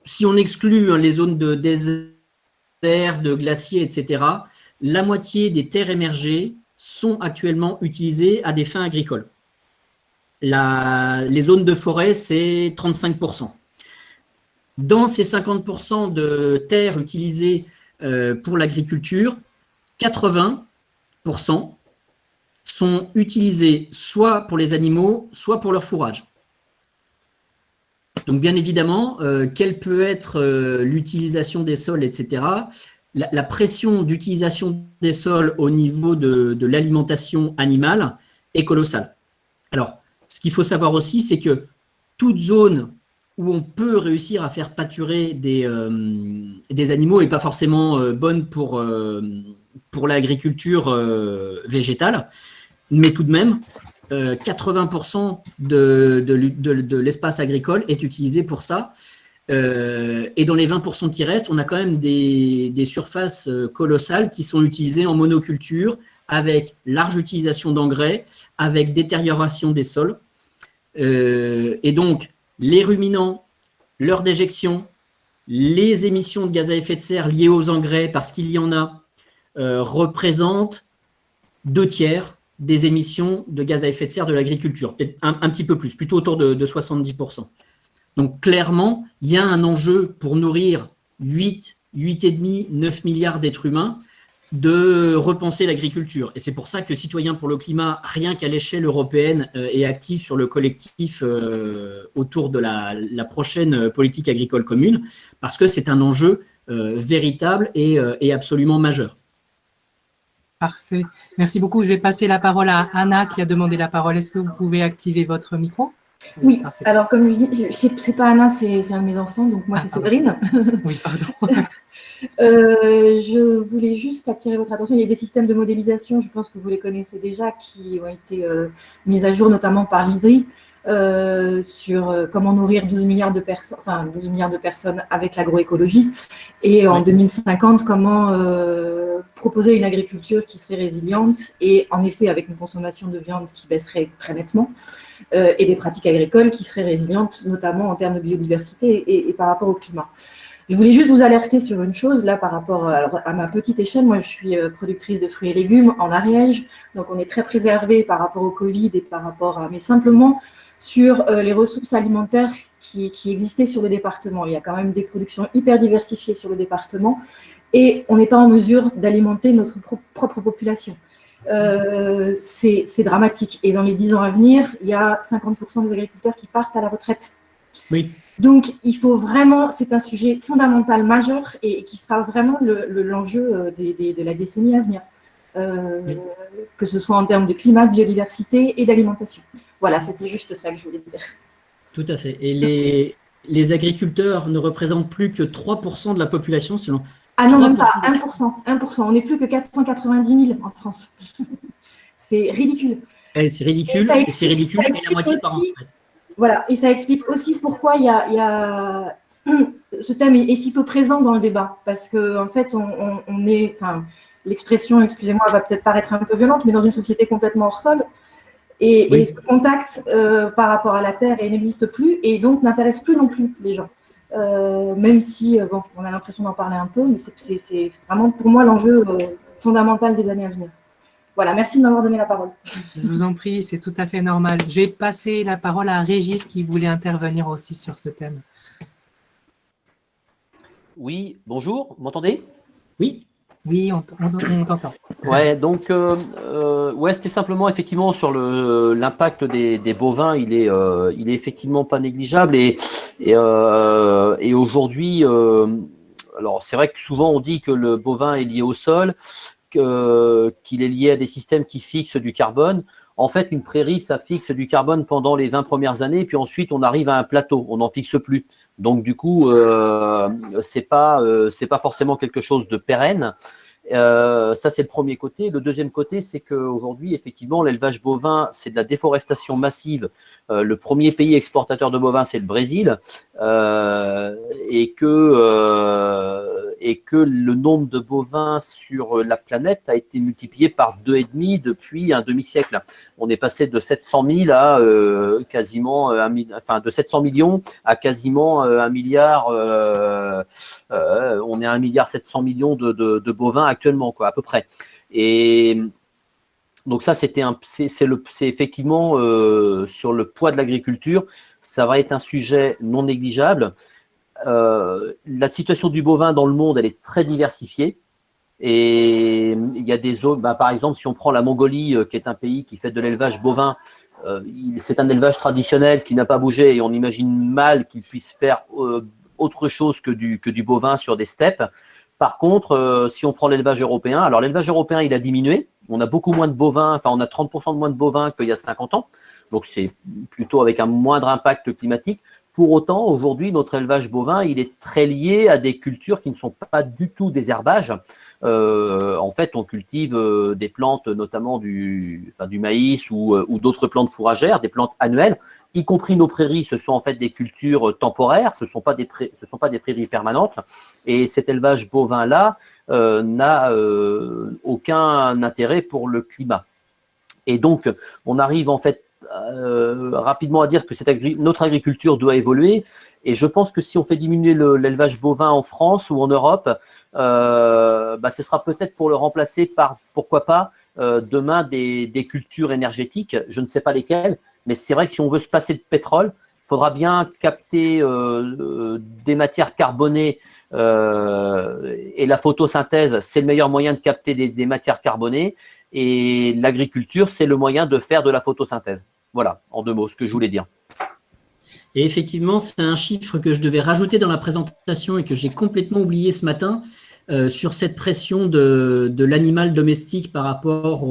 [SPEAKER 1] si on exclut les zones de désert, de glaciers, etc., la moitié des terres émergées sont actuellement utilisées à des fins agricoles. Les zones de forêt, c'est 35%. Dans ces 50% de terres utilisées pour l'agriculture, 80% sont utilisées soit pour les animaux, soit pour leur fourrage. Donc, bien évidemment, quelle peut être l'utilisation des sols, etc. La pression d'utilisation des sols au niveau de l'alimentation animale est colossale. Alors, ce qu'il faut savoir aussi, c'est que toute zone où on peut réussir à faire pâturer des animaux n'est pas forcément bonne pour l'agriculture végétale, mais tout de même, 80% de l'espace agricole est utilisé pour ça. Et dans les 20% qui restent, on a quand même des surfaces colossales qui sont utilisées en monoculture avec large utilisation d'engrais, avec détérioration des sols. Et donc, les ruminants, leur déjection, les émissions de gaz à effet de serre liées aux engrais, parce qu'il y en a, représentent 2/3 des émissions de gaz à effet de serre de l'agriculture, peut-être un petit peu plus, plutôt autour de 70%. Donc clairement, il y a un enjeu pour nourrir 8,5, 9 milliards d'êtres humains de repenser l'agriculture. Et c'est pour ça que Citoyens pour le climat, rien qu'à l'échelle européenne, est actif sur le collectif autour de la prochaine politique agricole commune, parce que c'est un enjeu véritable et absolument majeur.
[SPEAKER 3] Parfait. Merci beaucoup. Je vais passer la parole à Anna qui a demandé la parole. Est-ce que vous pouvez activer votre micro?
[SPEAKER 5] Oui, alors comme je dis, c'est pas Anna, c'est un de mes enfants, donc moi c'est Séverine.
[SPEAKER 3] Oui, pardon.
[SPEAKER 5] Je voulais juste attirer votre attention, il y a des systèmes de modélisation, je pense que vous les connaissez déjà, qui ont été mis à jour notamment par l'IDRI, sur comment nourrir 12 milliards de personnes avec l'agroécologie, et en 2050, comment proposer une agriculture qui serait résiliente, et en effet avec une consommation de viande qui baisserait très nettement, et des pratiques agricoles qui seraient résilientes, notamment en termes de biodiversité et par rapport au climat. Je voulais juste vous alerter sur une chose, là, par rapport à ma petite échelle. Moi, je suis productrice de fruits et légumes en Ariège, donc on est très préservé par rapport au Covid et par rapport à… Mais simplement sur les ressources alimentaires qui existaient sur le département. Il y a quand même des productions hyper diversifiées sur le département et on n'est pas en mesure d'alimenter notre propre population. C'est dramatique. Et dans les 10 ans à venir, il y a 50% des agriculteurs qui partent à la retraite.
[SPEAKER 1] Oui.
[SPEAKER 5] Donc, il faut vraiment, c'est un sujet fondamental, majeur, et qui sera vraiment l'enjeu de la décennie à venir, oui. Que ce soit en termes de climat, de biodiversité et d'alimentation. Voilà, c'était juste ça que je voulais dire.
[SPEAKER 1] Tout à fait. Et les agriculteurs ne représentent plus que 3% de la population, selon…
[SPEAKER 5] Ah non, même pas, 1%. 1%. On n'est plus que 490 000 en France. C'est ridicule.
[SPEAKER 1] C'est ridicule, c'est ridicule, et la moitié par an.
[SPEAKER 5] Voilà, et ça explique aussi pourquoi il y a ce thème est si peu présent dans le débat, parce que en fait, on est, enfin, l'expression, excusez-moi, va peut-être paraître un peu violente, mais dans une société complètement hors sol, et, oui. Et ce contact par rapport à la terre n'existe plus, et donc n'intéresse plus non plus les gens. Même si, bon, on a l'impression d'en parler un peu, mais c'est vraiment pour moi l'enjeu fondamental des années à venir. Voilà, merci de m'avoir donné la parole.
[SPEAKER 3] Je vous en prie, c'est tout à fait normal. Je vais passer la parole à Régis qui voulait intervenir aussi sur ce thème.
[SPEAKER 6] Oui, bonjour, vous m'entendez?
[SPEAKER 1] Oui.
[SPEAKER 3] Oui, on t'entend.
[SPEAKER 6] Ouais, donc, ouais, c'était simplement effectivement sur l'impact des bovins, il est effectivement pas négligeable et aujourd'hui, alors c'est vrai que souvent on dit que le bovin est lié au sol, qu'il est lié à des systèmes qui fixent du carbone. En fait, une prairie, ça fixe du carbone pendant les 20 premières années, puis ensuite, on arrive à un plateau, on n'en fixe plus. Donc, du coup, c'est pas forcément quelque chose de pérenne. Ça, c'est le premier côté. Le deuxième côté, c'est qu'aujourd'hui, effectivement, l'élevage bovin, c'est de la déforestation massive. Le premier pays exportateur de bovins, c'est le Brésil, et que le nombre de bovins sur la planète a été multiplié par 2,5 depuis un demi-siècle. On est passé de 700 000 à quasiment, de 700 millions à quasiment 1 milliard. On est à 1,7 milliard de bovins actuellement, quoi, à peu près. Et donc ça, c'est effectivement sur le poids de l'agriculture, ça va être un sujet non négligeable. La situation du bovin dans le monde, elle est très diversifiée. Et il y a des zones, par exemple, si on prend la Mongolie, qui est un pays qui fait de l'élevage bovin, c'est un élevage traditionnel qui n'a pas bougé et on imagine mal qu'il puisse faire autre chose que du bovin sur des steppes. Par contre, si on prend l'élevage européen, alors l'élevage européen, il a diminué. On a beaucoup moins de bovins, enfin on a 30% de moins de bovins qu'il y a 50 ans. Donc c'est plutôt avec un moindre impact climatique. Pour autant, aujourd'hui, notre élevage bovin, il est très lié à des cultures qui ne sont pas du tout des herbages. En fait, on cultive des plantes, notamment du maïs ou d'autres plantes fourragères, des plantes annuelles, y compris nos prairies. Ce sont en fait des cultures temporaires, ce ne sont pas des prairies permanentes. Et cet élevage bovin-là n'a aucun intérêt pour le climat. Et donc, on arrive en fait rapidement à dire que notre agriculture doit évoluer. Et je pense que si on fait diminuer l'élevage bovin en France ou en Europe, ce sera peut-être pour le remplacer par, pourquoi pas, demain des cultures énergétiques, je ne sais pas lesquelles, mais c'est vrai que si on veut se passer de pétrole, il faudra bien capter des matières carbonées et la photosynthèse, c'est le meilleur moyen de capter des matières carbonées et l'agriculture, c'est le moyen de faire de la photosynthèse. Voilà, en 2 mots, ce que je voulais dire.
[SPEAKER 1] Et effectivement, c'est un chiffre que je devais rajouter dans la présentation et que j'ai complètement oublié ce matin sur cette pression de l'animal domestique par rapport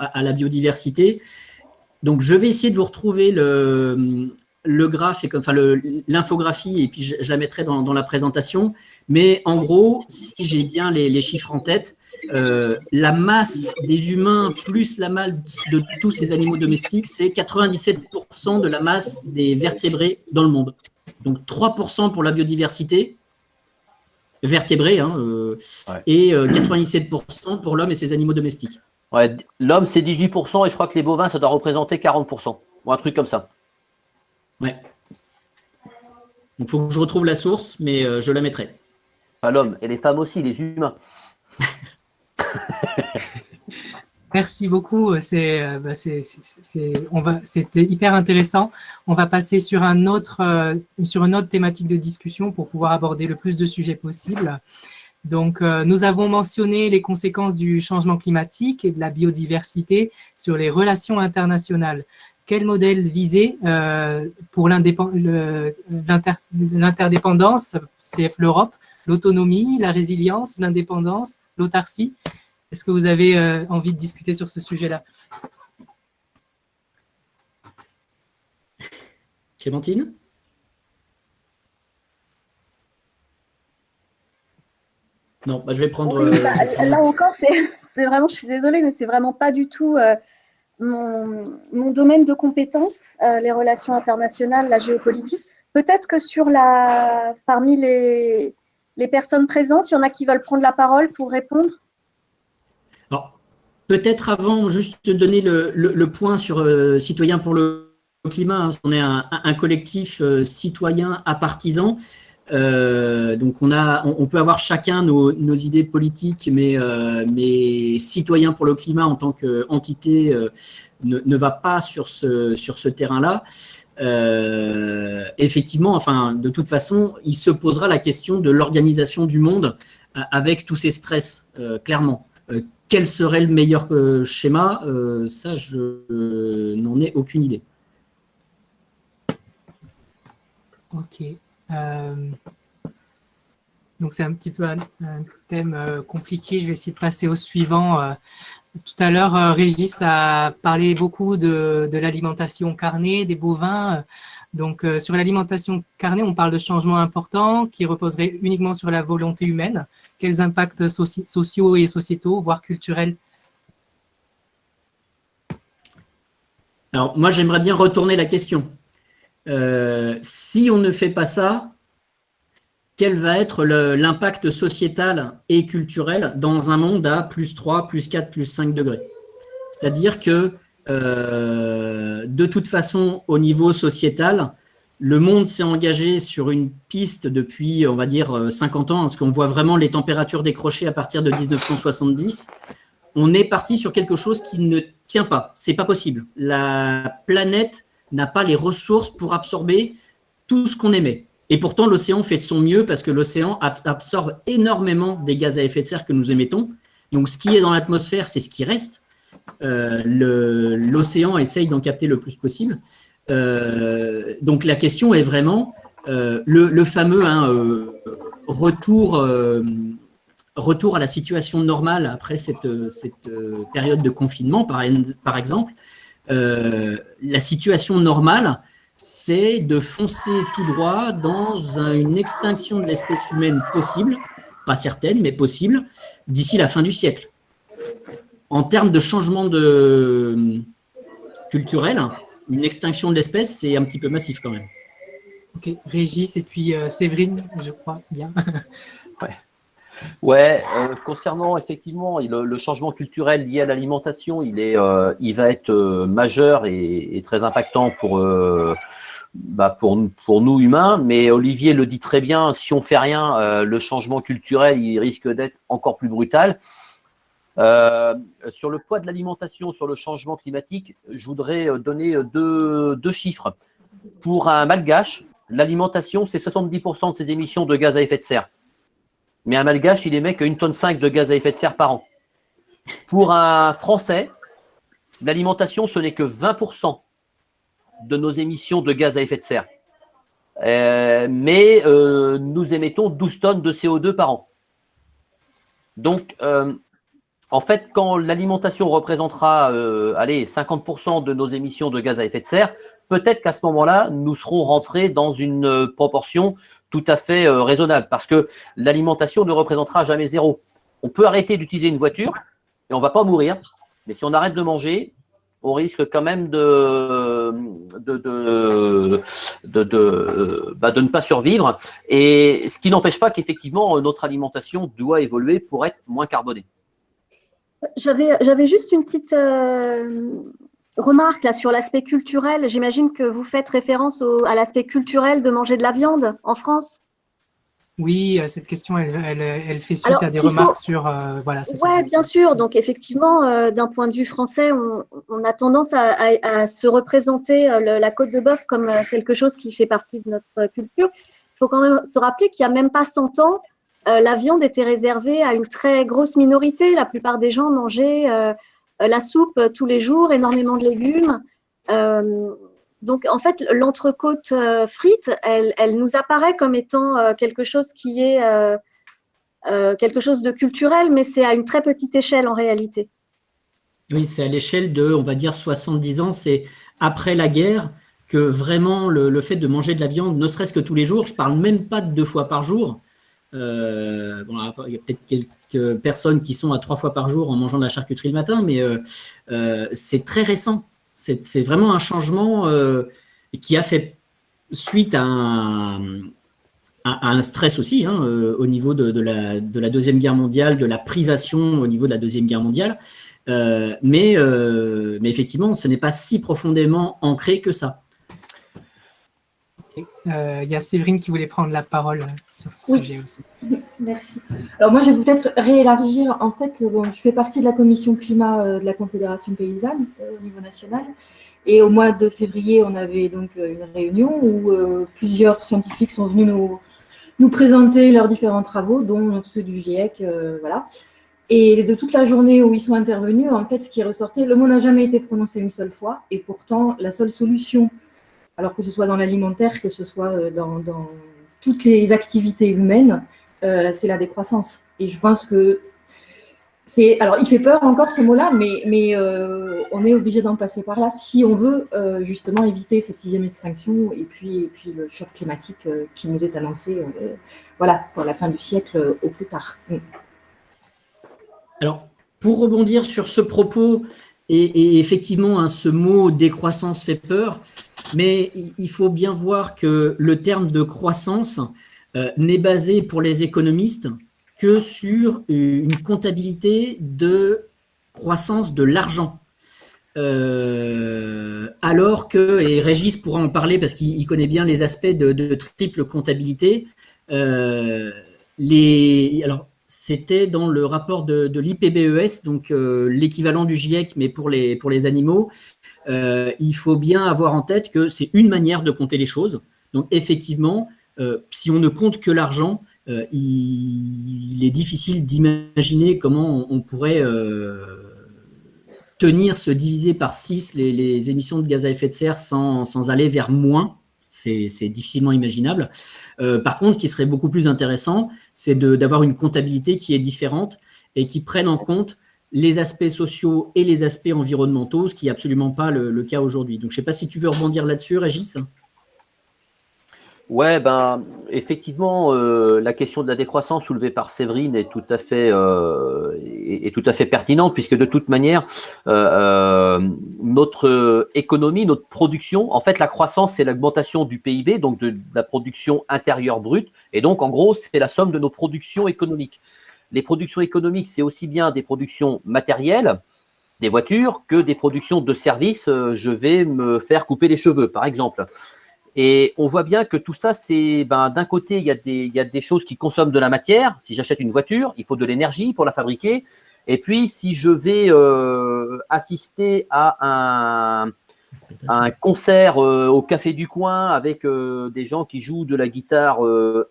[SPEAKER 1] à la biodiversité. Donc, je vais essayer de vous retrouver le graphe, enfin l'infographie, et puis je la mettrai dans la présentation. Mais en gros, si j'ai bien les chiffres en tête, la masse des humains plus la masse de tous ces animaux domestiques, c'est 97% de la masse des vertébrés dans le monde. Donc 3% pour la biodiversité vertébrés, et 97% pour l'homme et ses animaux domestiques.
[SPEAKER 6] Ouais, l'homme, c'est 18%, et je crois que les bovins, ça doit représenter 40%, ou un truc comme ça.
[SPEAKER 1] Ouais. Donc, il faut que je retrouve la source, mais je la mettrai.
[SPEAKER 6] Pas l'homme, et les femmes aussi, les humains.
[SPEAKER 3] Merci beaucoup. C'était hyper intéressant. On va passer sur une autre thématique de discussion pour pouvoir aborder le plus de sujets possible. Donc, nous avons mentionné les conséquences du changement climatique et de la biodiversité sur les relations internationales. Quel modèle viser pour l'interdépendance, CF l'Europe, l'autonomie, la résilience, l'indépendance, l'autarcie? Est-ce que vous avez envie de discuter sur ce sujet-là?
[SPEAKER 1] Clémentine? Non, je vais prendre…
[SPEAKER 2] Oui, là encore, c'est vraiment, je suis désolée, mais c'est vraiment pas du tout mon domaine de compétence, les relations internationales, la géopolitique. Peut-être que parmi les personnes présentes, il y en a qui veulent prendre la parole pour répondre.
[SPEAKER 1] Alors, peut-être avant, juste te donner le point sur Citoyens pour le climat. On est un collectif citoyen à partisans. Donc, on peut avoir chacun nos idées politiques, mais Citoyens pour le climat en tant qu'entité ne va pas sur ce terrain-là. Effectivement, enfin, de toute façon, il se posera la question de l'organisation du monde avec tous ces stress, clairement. Quel serait le meilleur schéma? Ça, je n'en ai aucune idée.
[SPEAKER 3] Ok. Donc, c'est un petit peu un thème compliqué. Je vais essayer de passer au suivant. Tout à l'heure, Régis a parlé beaucoup de l'alimentation carnée, des bovins. Donc, sur l'alimentation carnée, on parle de changements importants qui reposeraient uniquement sur la volonté humaine. Quels impacts sociaux et sociétaux, voire culturels?
[SPEAKER 1] Alors, moi, j'aimerais bien retourner la question. Si on ne fait pas ça, quel va être l'impact sociétal et culturel dans un monde à plus 3, plus 4, plus 5 degrés? C'est-à-dire que, de toute façon, au niveau sociétal, le monde s'est engagé sur une piste depuis, on va dire, 50 ans, parce qu'on voit vraiment les températures décrocher à partir de 1970. On est parti sur quelque chose qui ne tient pas. C'est pas possible. La planète n'a pas les ressources pour absorber tout ce qu'on émet. Et pourtant, l'océan fait de son mieux parce que l'océan absorbe énormément des gaz à effet de serre que nous émettons. Donc, ce qui est dans l'atmosphère, c'est ce qui reste. L'océan essaye d'en capter le plus possible. Donc, la question est vraiment le fameux retour à la situation normale après cette période de confinement, par exemple. La situation normale, c'est de foncer tout droit dans une extinction de l'espèce humaine possible, pas certaine, mais possible, d'ici la fin du siècle. En termes de changement culturel, une extinction de l'espèce, c'est un petit peu massif quand même.
[SPEAKER 3] Ok, Régis et puis Séverine, je crois bien.
[SPEAKER 6] Ouais, concernant effectivement le changement culturel lié à l'alimentation, il va être majeur et très impactant pour nous humains. Mais Olivier le dit très bien, si on fait rien, le changement culturel, il risque d'être encore plus brutal. Sur le poids de l'alimentation, sur le changement climatique, je voudrais donner deux chiffres. Pour un Malgache, l'alimentation, c'est 70% de ses émissions de gaz à effet de serre. Mais un Malgache, il émet que 1,5 tonne de gaz à effet de serre par an. Pour un Français, l'alimentation, ce n'est que 20% de nos émissions de gaz à effet de serre. Mais nous émettons 12 tonnes de CO2 par an. Donc, En fait, quand l'alimentation représentera, allez, 50% de nos émissions de gaz à effet de serre, peut-être qu'à ce moment-là, nous serons rentrés dans une proportion tout à fait raisonnable, parce que l'alimentation ne représentera jamais zéro. On peut arrêter d'utiliser une voiture et on ne va pas mourir, mais si on arrête de manger, on risque quand même de ne pas survivre. Et ce qui n'empêche pas qu'effectivement, notre alimentation doit évoluer pour être moins carbonée.
[SPEAKER 2] J'avais juste une petite remarque là, sur l'aspect culturel. J'imagine que vous faites référence à l'aspect culturel de manger de la viande en France.
[SPEAKER 3] Oui, cette question, elle fait suite à des remarques sur… voilà, c'est ça.
[SPEAKER 2] Oui, bien sûr. Donc, effectivement, d'un point de vue français, on a tendance à se représenter la côte de bœuf comme quelque chose qui fait partie de notre culture. Il faut quand même se rappeler qu'il n'y a même pas 100 ans, la viande était réservée à une très grosse minorité. La plupart des gens mangeaient la soupe tous les jours, énormément de légumes. Donc, en fait, l'entrecôte frite, elle nous apparaît comme étant quelque chose qui est quelque chose de culturel, mais c'est à une très petite échelle en réalité.
[SPEAKER 1] Oui, c'est à l'échelle de, on va dire, 70 ans. C'est après la guerre que vraiment le fait de manger de la viande, ne serait-ce que tous les jours, je ne parle même pas de 2 fois par jour. Bon, il y a peut-être quelques personnes qui sont à 3 fois par jour en mangeant de la charcuterie le matin, mais c'est très récent. C'est vraiment un changement qui a fait suite à un stress aussi, hein, au niveau de la Deuxième Guerre mondiale, de la privation au niveau de la Deuxième Guerre mondiale. Mais effectivement, ce n'est pas si profondément ancré que ça.
[SPEAKER 3] Il y a Séverine qui voulait prendre la parole sur ce sujet aussi.
[SPEAKER 5] Merci. Alors moi, je vais peut-être réélargir. En fait, bon, je fais partie de la commission climat de la Confédération paysanne au niveau national. Et au mois de février, on avait donc une réunion où plusieurs scientifiques sont venus nous présenter leurs différents travaux, dont ceux du GIEC, voilà. Et de toute la journée où ils sont intervenus, en fait, ce qui est ressorti, le mot n'a jamais été prononcé une seule fois. Et pourtant, la seule solution, alors que ce soit dans l'alimentaire, que ce soit dans toutes les activités humaines, c'est la décroissance. Et je pense que c'est… Alors, il fait peur encore ce mot-là, mais on est obligé d'en passer par là si on veut justement éviter cette 6e extinction et puis le choc climatique qui nous est annoncé voilà, pour la fin du siècle au plus tard.
[SPEAKER 1] Alors, pour rebondir sur ce propos, et effectivement, hein, ce mot décroissance fait peur, mais il faut bien voir que le terme de croissance n'est basé pour les économistes que sur une comptabilité de croissance de l'argent. Alors que, et Régis pourra en parler parce qu'il connaît bien les aspects de triple comptabilité, alors, c'était dans le rapport de l'IPBES, donc l'équivalent du GIEC, mais pour les animaux. Il faut bien avoir en tête que c'est une manière de compter les choses. Donc, effectivement, si on ne compte que l'argent, il est difficile d'imaginer comment on pourrait se diviser par 6 les émissions de gaz à effet de serre sans aller vers moins. C'est difficilement imaginable. Par contre, ce qui serait beaucoup plus intéressant, c'est d'avoir une comptabilité qui est différente et qui prenne en compte les aspects sociaux et les aspects environnementaux, ce qui n'est absolument pas le cas aujourd'hui. Donc, je ne sais pas si tu veux rebondir là-dessus, Régis.
[SPEAKER 6] Ouais, ben effectivement, la question de la décroissance soulevée par Séverine est tout à fait pertinente, puisque de toute manière, notre économie, notre production, en fait, la croissance, c'est l'augmentation du PIB, donc de la production intérieure brute, et donc en gros, c'est la somme de nos productions économiques. Les productions économiques, c'est aussi bien des productions matérielles, des voitures, que des productions de services. Je vais me faire couper les cheveux, par exemple. Et on voit bien que tout ça, c'est d'un côté, il y a des choses qui consomment de la matière. Si j'achète une voiture, il faut de l'énergie pour la fabriquer. Et puis, si je vais assister à un concert au Café du Coin avec des gens qui jouent de la guitare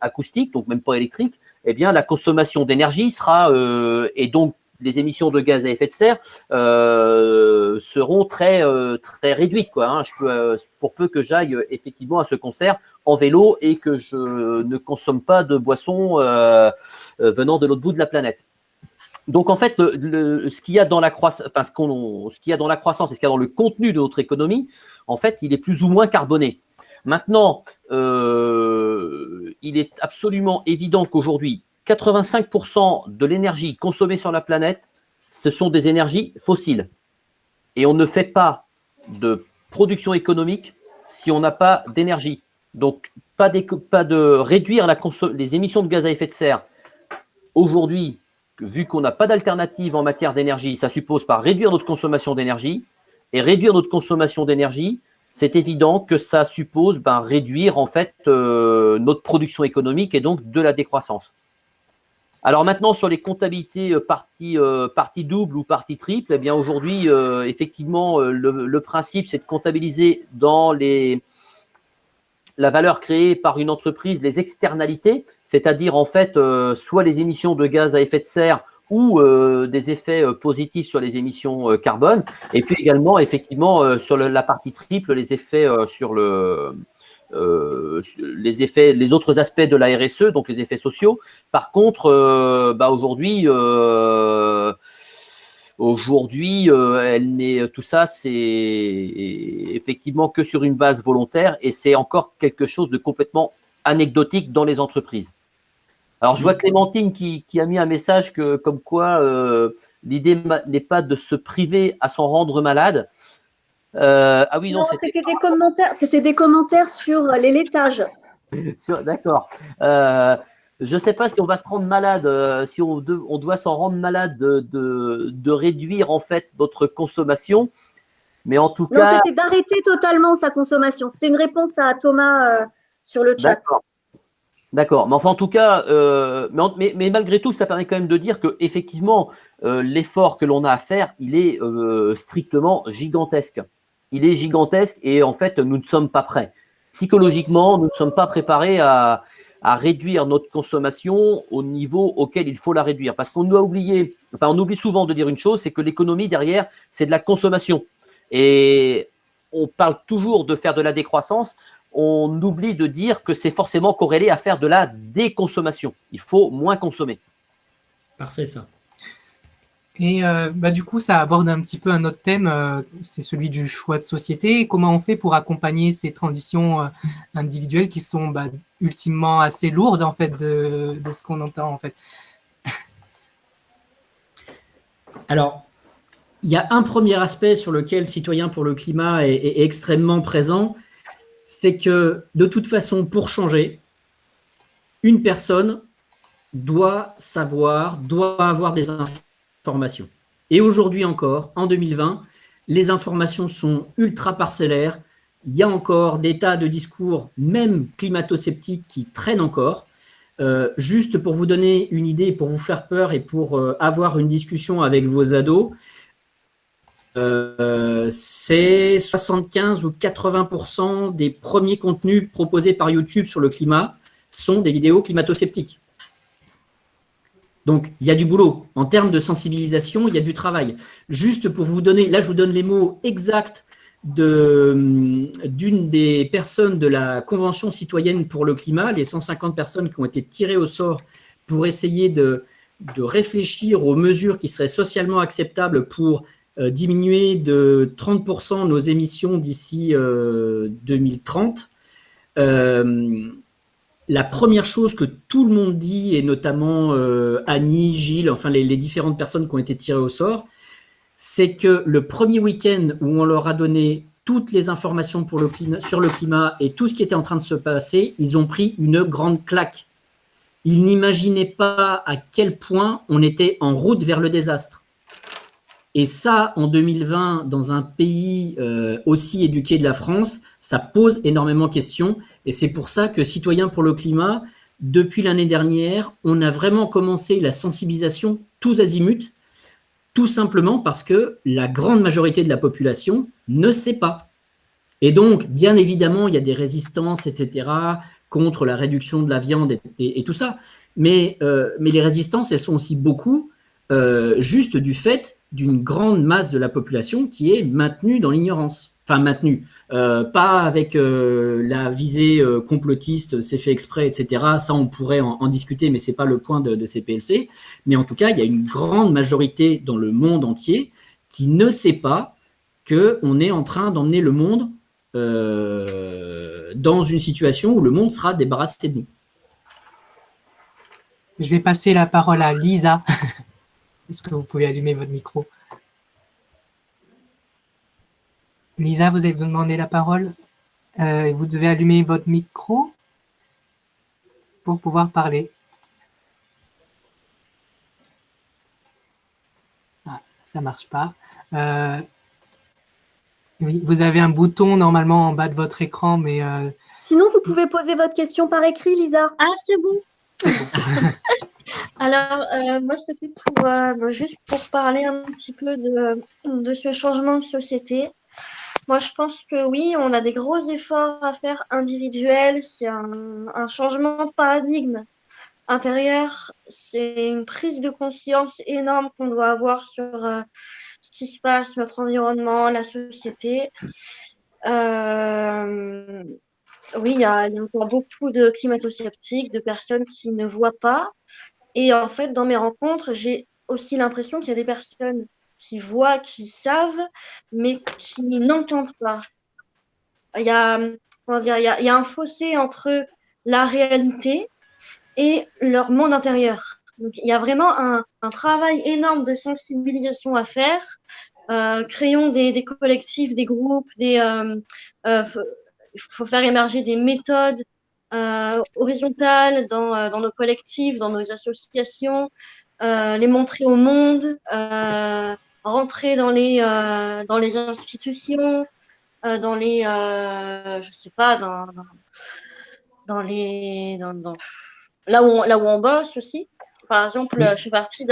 [SPEAKER 6] acoustique, donc même pas électrique, eh bien, la consommation d'énergie sera, et donc les émissions de gaz à effet de serre seront très réduites, quoi, hein. Pour peu que j'aille effectivement à ce concert en vélo et que je ne consomme pas de boissons venant de l'autre bout de la planète. Donc, en fait, ce qu'il y a dans la croissance, enfin, ce qu'il y a dans la croissance et ce qu'il y a dans le contenu de notre économie, en fait, il est plus ou moins carboné. Maintenant, il est absolument évident qu'aujourd'hui, 85% de l'énergie consommée sur la planète, ce sont des énergies fossiles. Et on ne fait pas de production économique si on n'a pas d'énergie. Donc, pas de réduire les émissions de gaz à effet de serre. Aujourd'hui, vu qu'on n'a pas d'alternative en matière d'énergie, ça suppose par réduire notre consommation d'énergie. Et réduire notre consommation d'énergie, c'est évident que ça suppose réduire en fait notre production économique et donc de la décroissance. Alors maintenant, sur les comptabilités partie double ou partie triple, eh bien aujourd'hui, effectivement, le principe, c'est de comptabiliser dans la valeur créée par une entreprise, les externalités, c'est-à-dire en fait soit les émissions de gaz à effet de serre ou des effets positifs sur les émissions carbone, et puis également effectivement sur la partie triple, les effets sur les autres aspects de la RSE, donc les effets sociaux. Par contre, aujourd'hui, tout ça, c'est effectivement que sur une base volontaire et c'est encore quelque chose de complètement anecdotique dans les entreprises. Alors, je vois Clémentine qui a mis un message comme quoi l'idée n'est pas de se priver à s'en rendre malade. Ah oui, non,
[SPEAKER 2] c'était des commentaires sur les laitages.
[SPEAKER 6] D'accord. Je ne sais pas si on va se rendre malade, si on doit s'en rendre malade de réduire en fait notre consommation. Mais en tout cas.
[SPEAKER 2] Non, c'était d'arrêter totalement sa consommation. C'était une réponse à Thomas sur le chat.
[SPEAKER 6] D'accord. Mais enfin, en tout cas, mais malgré tout, ça permet quand même de dire que effectivement, l'effort que l'on a à faire, il est strictement gigantesque. Il est gigantesque et en fait, nous ne sommes pas prêts. Psychologiquement, nous ne sommes pas préparés à réduire notre consommation au niveau auquel il faut la réduire. Parce qu'on oublie souvent de dire une chose, c'est que l'économie derrière, c'est de la consommation. Et on parle toujours de faire de la décroissance, on oublie de dire que c'est forcément corrélé à faire de la déconsommation. Il faut moins consommer.
[SPEAKER 1] Parfait, ça.
[SPEAKER 3] Et du coup, ça aborde un petit peu un autre thème, c'est celui du choix de société. Comment on fait pour accompagner ces transitions individuelles qui sont ultimement assez lourdes en fait de ce qu'on entend en fait.
[SPEAKER 1] Alors, il y a un premier aspect sur lequel Citoyens pour le climat est extrêmement présent, c'est que de toute façon, pour changer, une personne doit savoir, doit avoir des informations. Et aujourd'hui encore, en 2020, les informations sont ultra parcellaires. Il y a encore des tas de discours, même climato-sceptiques, qui traînent encore. Juste pour vous donner une idée, pour vous faire peur et pour avoir une discussion avec vos ados, c'est 75 ou 80% des premiers contenus proposés par YouTube sur le climat sont des vidéos climato-sceptiques. Donc, il y a du boulot. En termes de sensibilisation, il y a du travail. Juste pour vous donner, là, je vous donne les mots exacts d'une des personnes de la Convention citoyenne pour le climat, les 150 personnes qui ont été tirées au sort pour essayer de réfléchir aux mesures qui seraient socialement acceptables pour diminuer de 30% nos émissions d'ici 2030. La première chose que tout le monde dit, et notamment Annie, Gilles, enfin les différentes personnes qui ont été tirées au sort, c'est que le premier week-end où on leur a donné toutes les informations sur le climat et tout ce qui était en train de se passer, ils ont pris une grande claque. Ils n'imaginaient pas à quel point on était en route vers le désastre. Et ça, en 2020, dans un pays aussi éduqué de la France, ça pose énormément de questions. Et c'est pour ça que Citoyens pour le climat, depuis l'année dernière, on a vraiment commencé la sensibilisation tous azimuts, tout simplement parce que la grande majorité de la population ne sait pas. Et donc, bien évidemment, il y a des résistances, etc., contre la réduction de la viande et tout ça. Mais les résistances, elles sont aussi beaucoup juste du fait d'une grande masse de la population qui est maintenue dans l'ignorance. enfin maintenu, pas avec la visée complotiste, c'est fait exprès, etc. Ça, on pourrait en discuter, mais c'est pas le point de CPLC. Mais en tout cas, il y a une grande majorité dans le monde entier qui ne sait pas qu'on est en train d'emmener le monde dans une situation où le monde sera débarrassé de nous.
[SPEAKER 3] Je vais passer la parole à Lisa. Est-ce que vous pouvez allumer votre micro? Lisa, vous avez demandé la parole. Vous devez allumer votre micro pour pouvoir parler. Ah, ça marche pas. Oui, vous avez un bouton normalement en bas de votre écran, mais
[SPEAKER 2] Sinon, vous pouvez poser votre question par écrit, Lisa.
[SPEAKER 7] Ah, c'est bon.
[SPEAKER 3] c'est bon.
[SPEAKER 7] Alors, moi, c'était pour juste pour parler un petit peu de ce changement de société. Moi, je pense que oui, on a des gros efforts à faire individuels. C'est un changement de paradigme intérieur. C'est une prise de conscience énorme qu'on doit avoir sur ce qui se passe, notre environnement, la société. Oui, il y a encore beaucoup de climato-sceptiques, de personnes qui ne voient pas. Et en fait, dans mes rencontres, j'ai aussi l'impression qu'il y a des personnes qui voient, qui savent, mais qui n'entendent pas. Il y a, comment dire, il y a un fossé entre la réalité et leur monde intérieur. Donc, il y a vraiment un travail énorme de sensibilisation à faire. Créons des collectifs, des groupes, il faut faire émerger des méthodes horizontales dans nos collectifs, dans nos associations, les montrer au monde, rentrer dans les institutions, dans les, je sais pas, dans les, là où on bosse aussi. Par exemple, je fais partie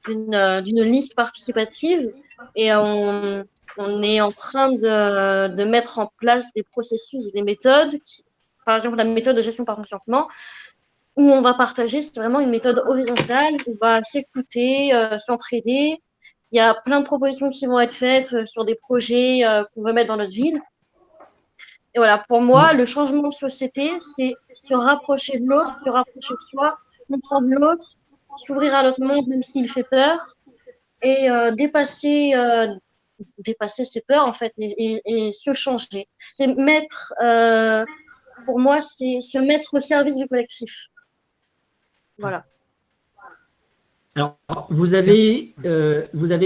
[SPEAKER 7] d'une liste participative et on est en train de mettre en place des processus et des méthodes, par exemple la méthode de gestion par consentement, où on va partager, c'est vraiment une méthode horizontale, on va s'écouter, s'entraider. Il y a plein de propositions qui vont être faites sur des projets qu'on veut mettre dans notre ville. Et voilà, pour moi, le changement de société, c'est se rapprocher de l'autre, se rapprocher de soi, comprendre l'autre, s'ouvrir à l'autre monde même s'il fait peur, et dépasser ses peurs en fait, et se changer. C'est mettre, pour moi, c'est se mettre au service du collectif. Voilà.
[SPEAKER 1] Alors, vous avez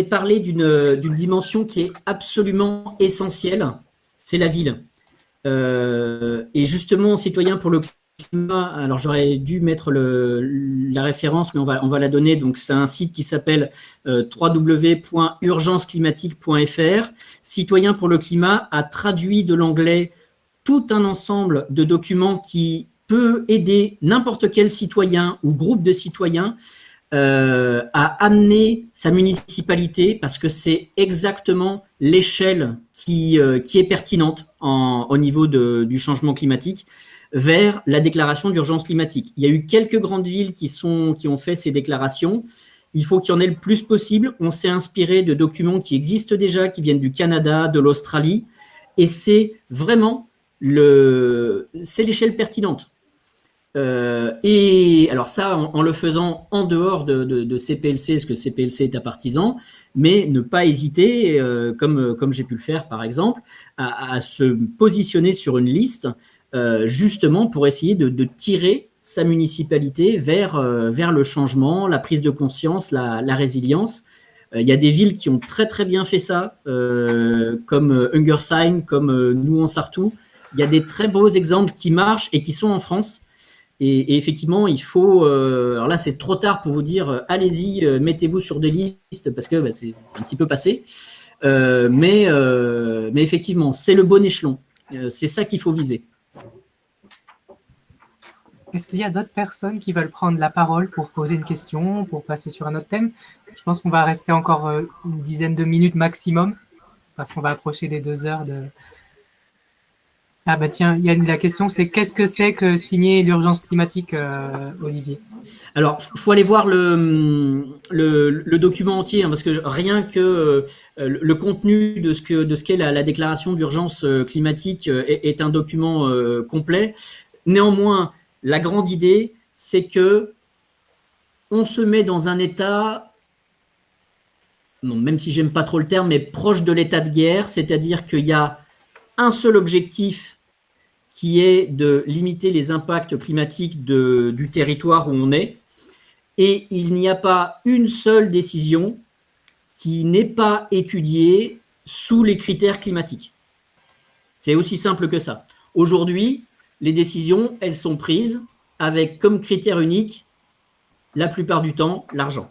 [SPEAKER 1] parlé d'une dimension qui est absolument essentielle, c'est la ville. Et justement, Citoyens pour le climat, alors j'aurais dû mettre la référence, mais on va la donner. Donc, c'est un site qui s'appelle www.urgenceclimatique.fr. Citoyens pour le climat a traduit de l'anglais tout un ensemble de documents qui peut aider n'importe quel citoyen ou groupe de citoyens à amener sa municipalité, parce que c'est exactement l'échelle qui est pertinente au niveau du changement climatique, vers la déclaration d'urgence climatique. Il y a eu quelques grandes villes qui ont fait ces déclarations. Il faut qu'il y en ait le plus possible. On s'est inspiré de documents qui existent déjà, qui viennent du Canada, de l'Australie, et c'est vraiment c'est l'échelle pertinente. Et alors ça, en le faisant en dehors de CPLC, parce que CPLC est un partisan, mais ne pas hésiter, comme j'ai pu le faire par exemple, à se positionner sur une liste, justement pour essayer de tirer sa municipalité vers le changement, la prise de conscience, la résilience. Il y a des villes qui ont très très bien fait ça, comme Ungersheim, comme nous en Sarthoux. Il y a des très beaux exemples qui marchent et qui sont en France. Et effectivement, il faut. Alors là, c'est trop tard pour vous dire allez-y, mettez-vous sur des listes, parce que c'est un petit peu passé. Mais effectivement, c'est le bon échelon. C'est ça qu'il faut viser.
[SPEAKER 3] Est-ce qu'il y a d'autres personnes qui veulent prendre la parole pour poser une question, pour passer sur un autre thème? Je pense qu'on va rester encore une dizaine de minutes maximum, parce qu'on va approcher les 2 heures de. Ah bah tiens, il y a la question, c'est qu'est-ce que c'est que signer l'urgence climatique, Olivier?
[SPEAKER 1] Alors, il faut aller voir le document entier, hein, parce que rien que le contenu de ce qu'est la déclaration d'urgence climatique est un document complet. Néanmoins, la grande idée, c'est que on se met dans un état, non, même si j'aime pas trop le terme, mais proche de l'état de guerre, c'est-à-dire qu'il y a un seul objectif qui est de limiter les impacts climatiques du territoire où on est, et il n'y a pas une seule décision qui n'est pas étudiée sous les critères climatiques. C'est aussi simple que ça. Aujourd'hui, les décisions, elles sont prises avec comme critère unique, la plupart du temps, l'argent.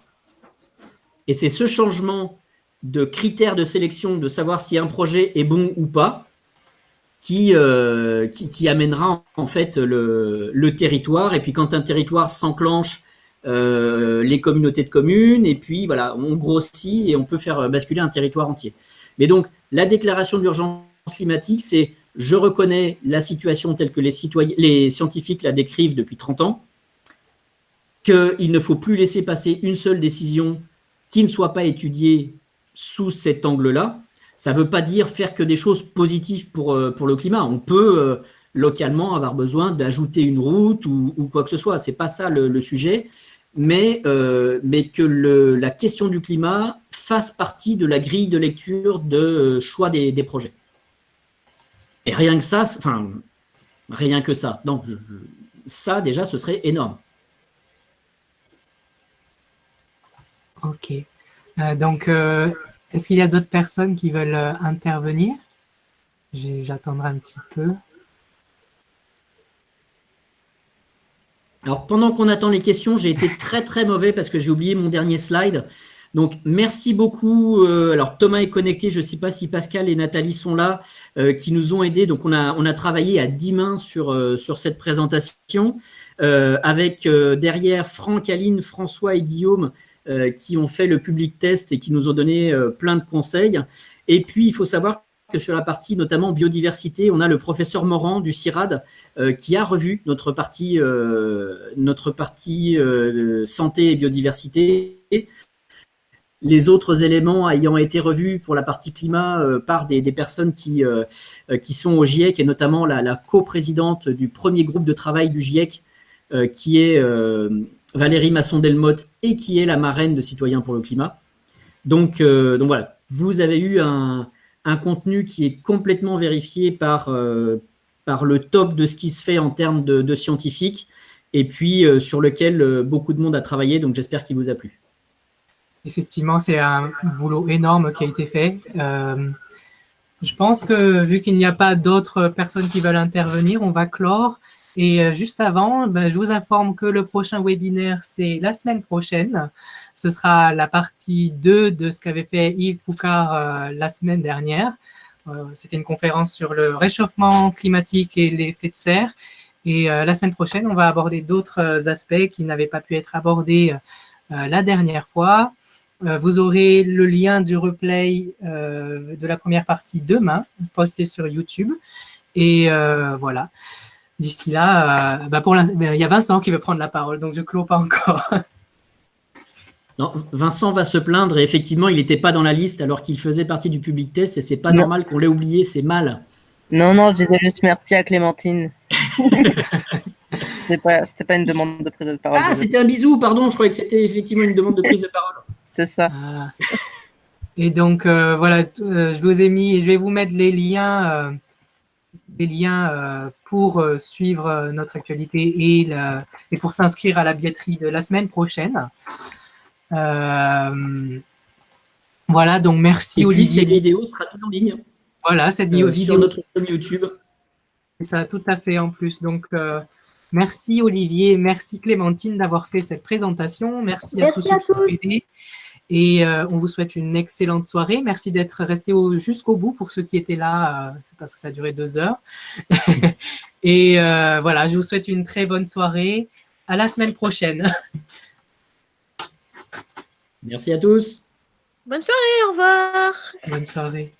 [SPEAKER 1] Et c'est ce changement de critères de sélection, de savoir si un projet est bon ou pas, qui amènera en fait le territoire. Et puis quand un territoire s'enclenche, les communautés de communes, et puis voilà, on grossit et on peut faire basculer un territoire entier. Mais donc, la déclaration d'urgence climatique, c'est je reconnais la situation telle que les scientifiques la décrivent depuis 30 ans, qu'il ne faut plus laisser passer une seule décision qui ne soit pas étudiée sous cet angle-là. Ça ne veut pas dire faire que des choses positives pour le climat. On peut localement avoir besoin d'ajouter une route ou quoi que ce soit. Ce n'est pas ça le sujet, mais que la question du climat fasse partie de la grille de lecture de choix des projets. Et rien que ça, enfin, rien que ça. Donc, ça, déjà, ce serait énorme.
[SPEAKER 3] Ok. Donc, est-ce qu'il y a d'autres personnes qui veulent intervenir? J'attendrai un petit peu.
[SPEAKER 1] Alors, pendant qu'on attend les questions, j'ai été très, très mauvais parce que j'ai oublié mon dernier slide. Donc, merci beaucoup. Alors, Thomas est connecté. Je ne sais pas si Pascal et Nathalie sont là, qui nous ont aidés. Donc, on a travaillé à 10 mains sur cette présentation, avec derrière Franck, Aline, François et Guillaume, qui ont fait le public test et qui nous ont donné plein de conseils. Et puis, il faut savoir que sur la partie notamment biodiversité, on a le professeur Morand du CIRAD qui a revu notre partie santé et biodiversité. Les autres éléments ayant été revus pour la partie climat par des personnes qui sont au GIEC, et notamment la coprésidente du premier groupe de travail du GIEC, qui est Valérie Masson-Delmotte, et qui est la marraine de Citoyens pour le climat. Donc voilà, vous avez eu un contenu qui est complètement vérifié par le top de ce qui se fait en termes de scientifiques, et puis sur lequel beaucoup de monde a travaillé, donc j'espère qu'il vous a plu.
[SPEAKER 3] Effectivement, c'est un boulot énorme qui a été fait. Je pense que vu qu'il n'y a pas d'autres personnes qui veulent intervenir, on va clore. Et juste avant, je vous informe que le prochain webinaire, c'est la semaine prochaine. Ce sera la partie 2 de ce qu'avait fait Yves Foucard la semaine dernière. C'était une conférence sur le réchauffement climatique et l'effet de serre. Et la semaine prochaine, on va aborder d'autres aspects qui n'avaient pas pu être abordés la dernière fois. Vous aurez le lien du replay de la première partie demain, posté sur YouTube. Et voilà. D'ici là, il y a Vincent qui veut prendre la parole, donc je ne clôt pas encore.
[SPEAKER 1] Non, Vincent va se plaindre, et effectivement, il n'était pas dans la liste alors qu'il faisait partie du public test, et c'est pas normal qu'on l'ait oublié, c'est mal.
[SPEAKER 8] Non, je disais juste merci à Clémentine. C'était pas une demande de prise de parole.
[SPEAKER 1] Ah, c'était un bisou, pardon, je croyais que c'était effectivement une demande de prise de parole.
[SPEAKER 8] C'est ça.
[SPEAKER 3] Et donc, voilà, je vous ai mis, et je vais vous mettre les liens pour suivre notre actualité et pour s'inscrire à la billetterie de la semaine prochaine. Voilà, donc merci
[SPEAKER 1] et puis,
[SPEAKER 3] Olivier.
[SPEAKER 1] Cette vidéo sera mise en ligne.
[SPEAKER 3] Voilà, cette vidéo
[SPEAKER 1] sur notre chaîne YouTube.
[SPEAKER 3] C'est ça, tout à fait en plus. Donc, merci Olivier, merci Clémentine d'avoir fait cette présentation. Merci à tous ceux qui ont aidé. Et on vous souhaite une excellente soirée. Merci d'être resté jusqu'au bout pour ceux qui étaient là. C'est parce que ça a duré 2 heures. Et voilà, je vous souhaite une très bonne soirée. À la semaine prochaine.
[SPEAKER 1] Merci à tous.
[SPEAKER 7] Bonne soirée, au revoir.
[SPEAKER 3] Bonne soirée.